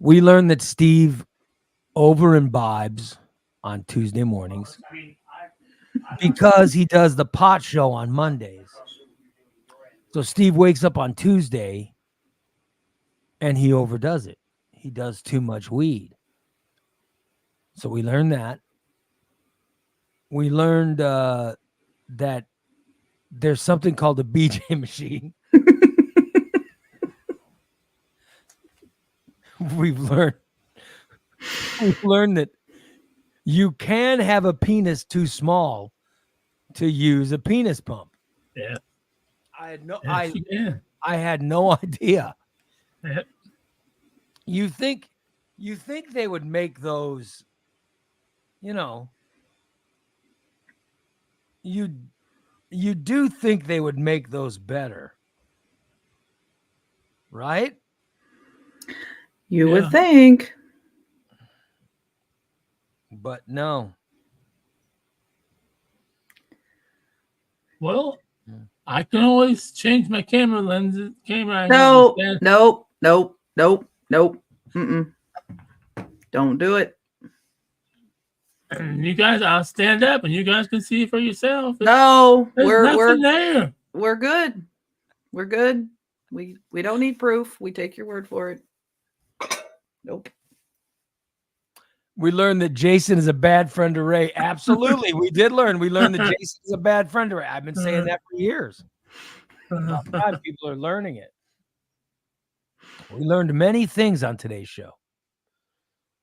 We learned that Steve over imbibes on Tuesday mornings because he does the pot show on Mondays. So Steve wakes up on Tuesday and he overdoes it. He does too much weed. So we learned that. We learned that there's something called a BJ machine. we've learned that you can have a penis too small to use a penis pump. Yeah. I had no Yes, you can. I had no idea. Yeah. You think they would make those, you do think they would make those better, right? You Yeah. would think. But no. Well, Yeah. I can always change my camera lenses. Camera. No, angles. nope, nope, nope, nope. Mm-mm. Don't do it. And you guys, I'll stand up, and you guys can see for yourself. No, There's we're nothing there. we're good. We're good. We don't need proof. We take your word for it. Nope. We learned that Jason is a bad friend to Ray. Absolutely. We did learn. We learned that Jason is a bad friend to Ray. I've been saying that for years. About time people are learning it. We learned many things on today's show.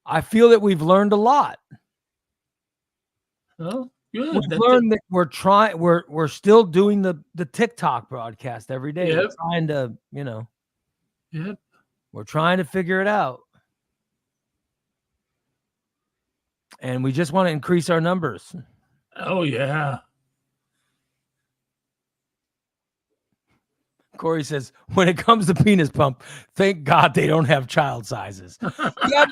I feel that we've learned a lot. Oh, good. We've learned that we're still doing the TikTok broadcast every day. Yep. We're trying to, Yep. we're trying to figure it out. And we just want to increase our numbers. Oh, yeah. Corey says, when it comes to penis pump, thank God they don't have child sizes. Yeah,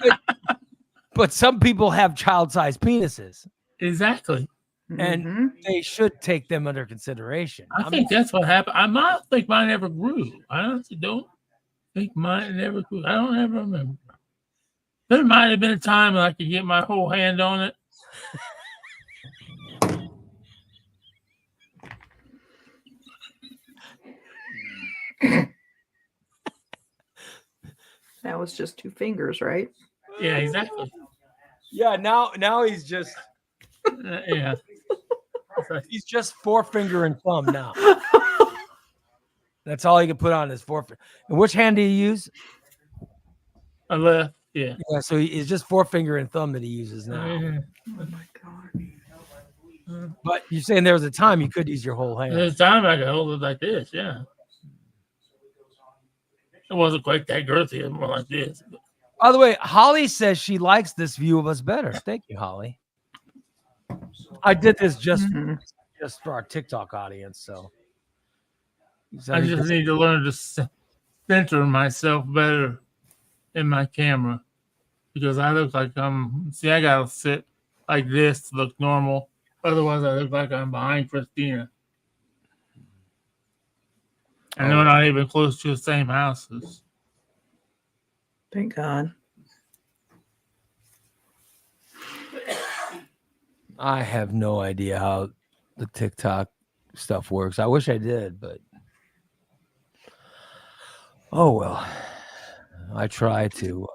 but some people have child-sized penises. Exactly. And Mhm. they should take them under consideration. I think that's what happened. I might think mine ever grew. I honestly don't think mine ever grew. I don't ever remember. There might have been a time when I could get my whole hand on it. That was just 2 fingers, right? Yeah, exactly. Yeah, now he's just Yeah. he's just forefinger and thumb now. That's all he can put on his forefinger. And which hand do you use? I left. Yeah. Yeah, so it's just forefinger and thumb that he uses now. Yeah. Oh my god. But you're saying there was a time you could use your whole hand. There's time I could hold it like this. Yeah. It wasn't quite that girthy. It was more like this. But By the way, Holly says she likes this view of us better. Thank you, Holly. I did this just for our TikTok audience, so. I just need to learn to center myself better in my camera because I look like I gotta sit like this to look normal. Otherwise, I look like I'm behind Christina. And we're not even close to the same houses. Thank God. I have no idea how the TikTok stuff works. I wish I did, but oh well. I try to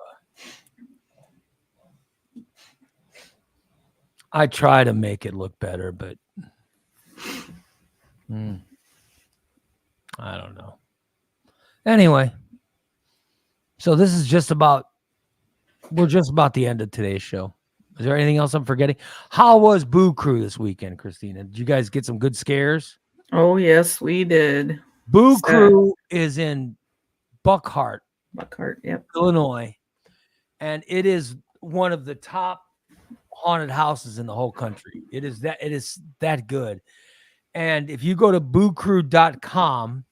make it look better, but I don't know. Anyway, so this is we're just about the end of today's show. Is there anything else I'm forgetting? How was Boo Crew this weekend, Christina? Did you guys get some good scares? Oh yes, we did. Boo Crew is in Buckhart, Yep. Illinois, and it is one of the top haunted houses in the whole country. It is that good. And if you go to boocrew.com,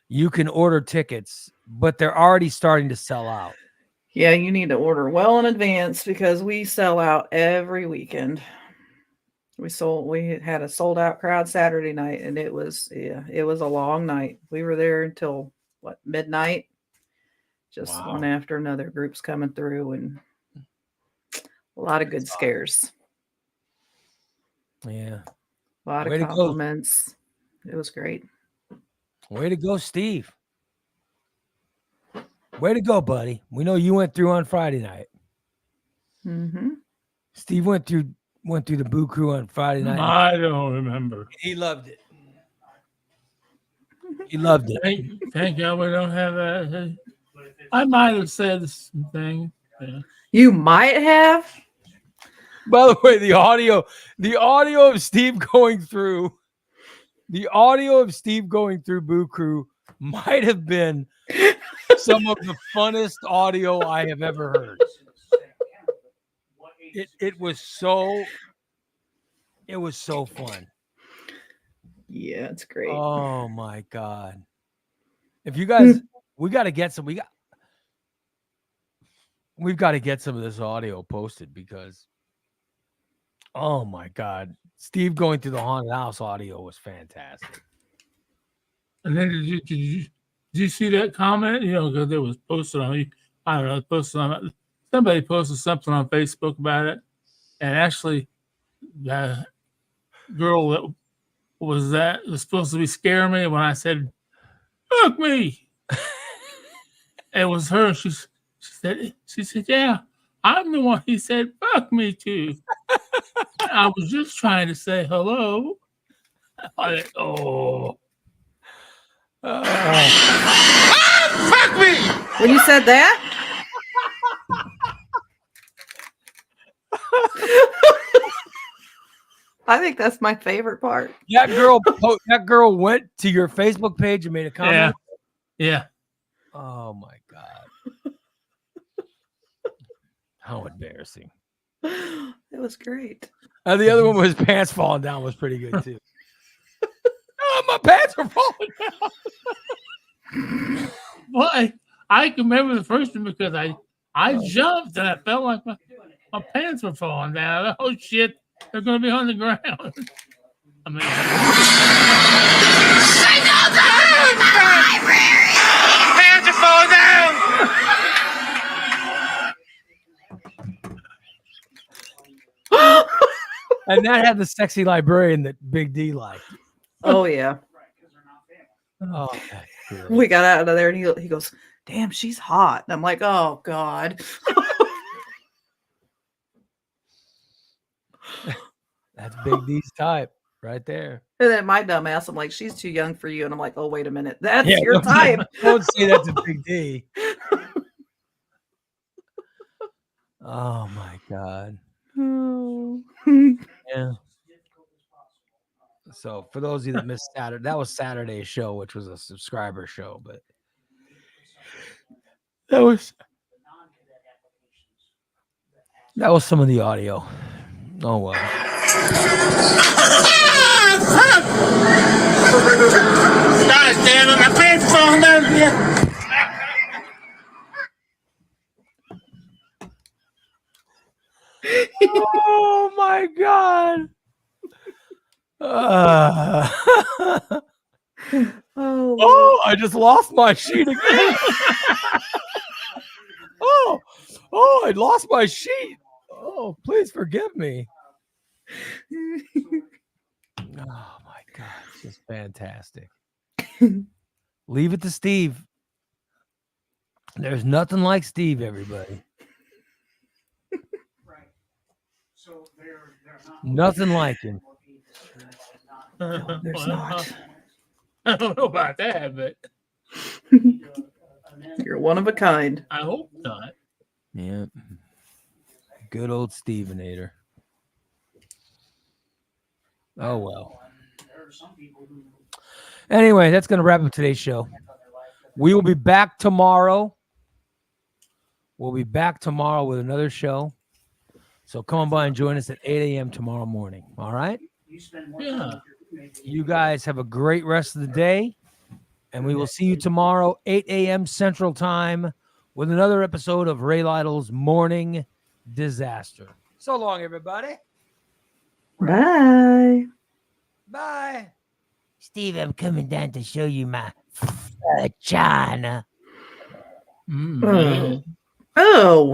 you can order tickets, but they're already starting to sell out. Yeah, you need to order well in advance because we sell out every weekend. We had a sold out crowd Saturday night, and it was a long night. We were there until midnight, just one after another. Groups coming through, and a lot of good scares. Yeah, A lot Way of to go. compliments. It was great. way to go, Steve. Way to go, buddy. We know you went through on Friday night. Mm-hmm. Steve went through the Boo Crew on Friday night. I don't remember. He loved it. He loved it. Thank God we don't have I might have said some things. Yeah. You might have. By the way, the audio of Steve going through Boo Crew might have been some of the funnest audio I have ever heard. It was so fun. Yeah, it's great. Oh my God. If you guys we've got to get some of this audio posted because oh my God. Steve going through the haunted house audio was fantastic. And then did you see that comment? You know, because it was posted on, I don't know, somebody posted something on Facebook about it. And actually, the girl that was supposed to be scaring me when I said, "Fuck me." It was her. She said, "Yeah, I'm the one." He said, "Fuck me too." I was just trying to say hello. Oh. Fuck me! When you said that, I think that's my favorite part. That girl went to your Facebook page and made a comment. Yeah. Oh my God. How embarrassing. It was great. And the other one was pants falling down was pretty good too. Oh, my pants are falling down. Well, I can remember the first one because I jumped and I felt like my pants were falling down. Oh shit, they're gonna be on the ground. I mean, Pants are falling down. And that had the sexy librarian that Big D liked. Oh yeah. Oh, We got out of there and he goes, "Damn, she's hot." And I'm like, "Oh God." that's Big D's type right there. And then my dumb ass, I'm like, "She's too young for you." And I'm like, "Oh, wait a minute. That's Yeah, your type." Don't say that to Big D. Oh my God. Oh. Yeah. So for those of you that missed Saturday, that was Saturday's show, which was a subscriber show, but that was some of the audio. Oh well. God damn it, my pants falling down here. Oh my God. Oh, I just lost my sheet again. Oh, I lost my sheet. Oh, please forgive me. Oh my God, it's just fantastic. Leave it to Steve. There's nothing like Steve, everybody. So they're not Nothing like him. There's not. I don't know about that, but You're one of a kind. I hope not. Yeah. Good old Stevenator. Oh well. Anyway, that's going to wrap up today's show. We will be back tomorrow. We'll be back tomorrow with another show. So come on by and join us at 8 a.m. tomorrow morning. All right? Yeah. You guys have a great rest of the day. And we will see you tomorrow, 8 a.m. Central Time, with another episode of Ray Lytle's Morning Disaster. So long, everybody. Bye. Bye. Steve, I'm coming down to show you my vagina. Mm. Oh.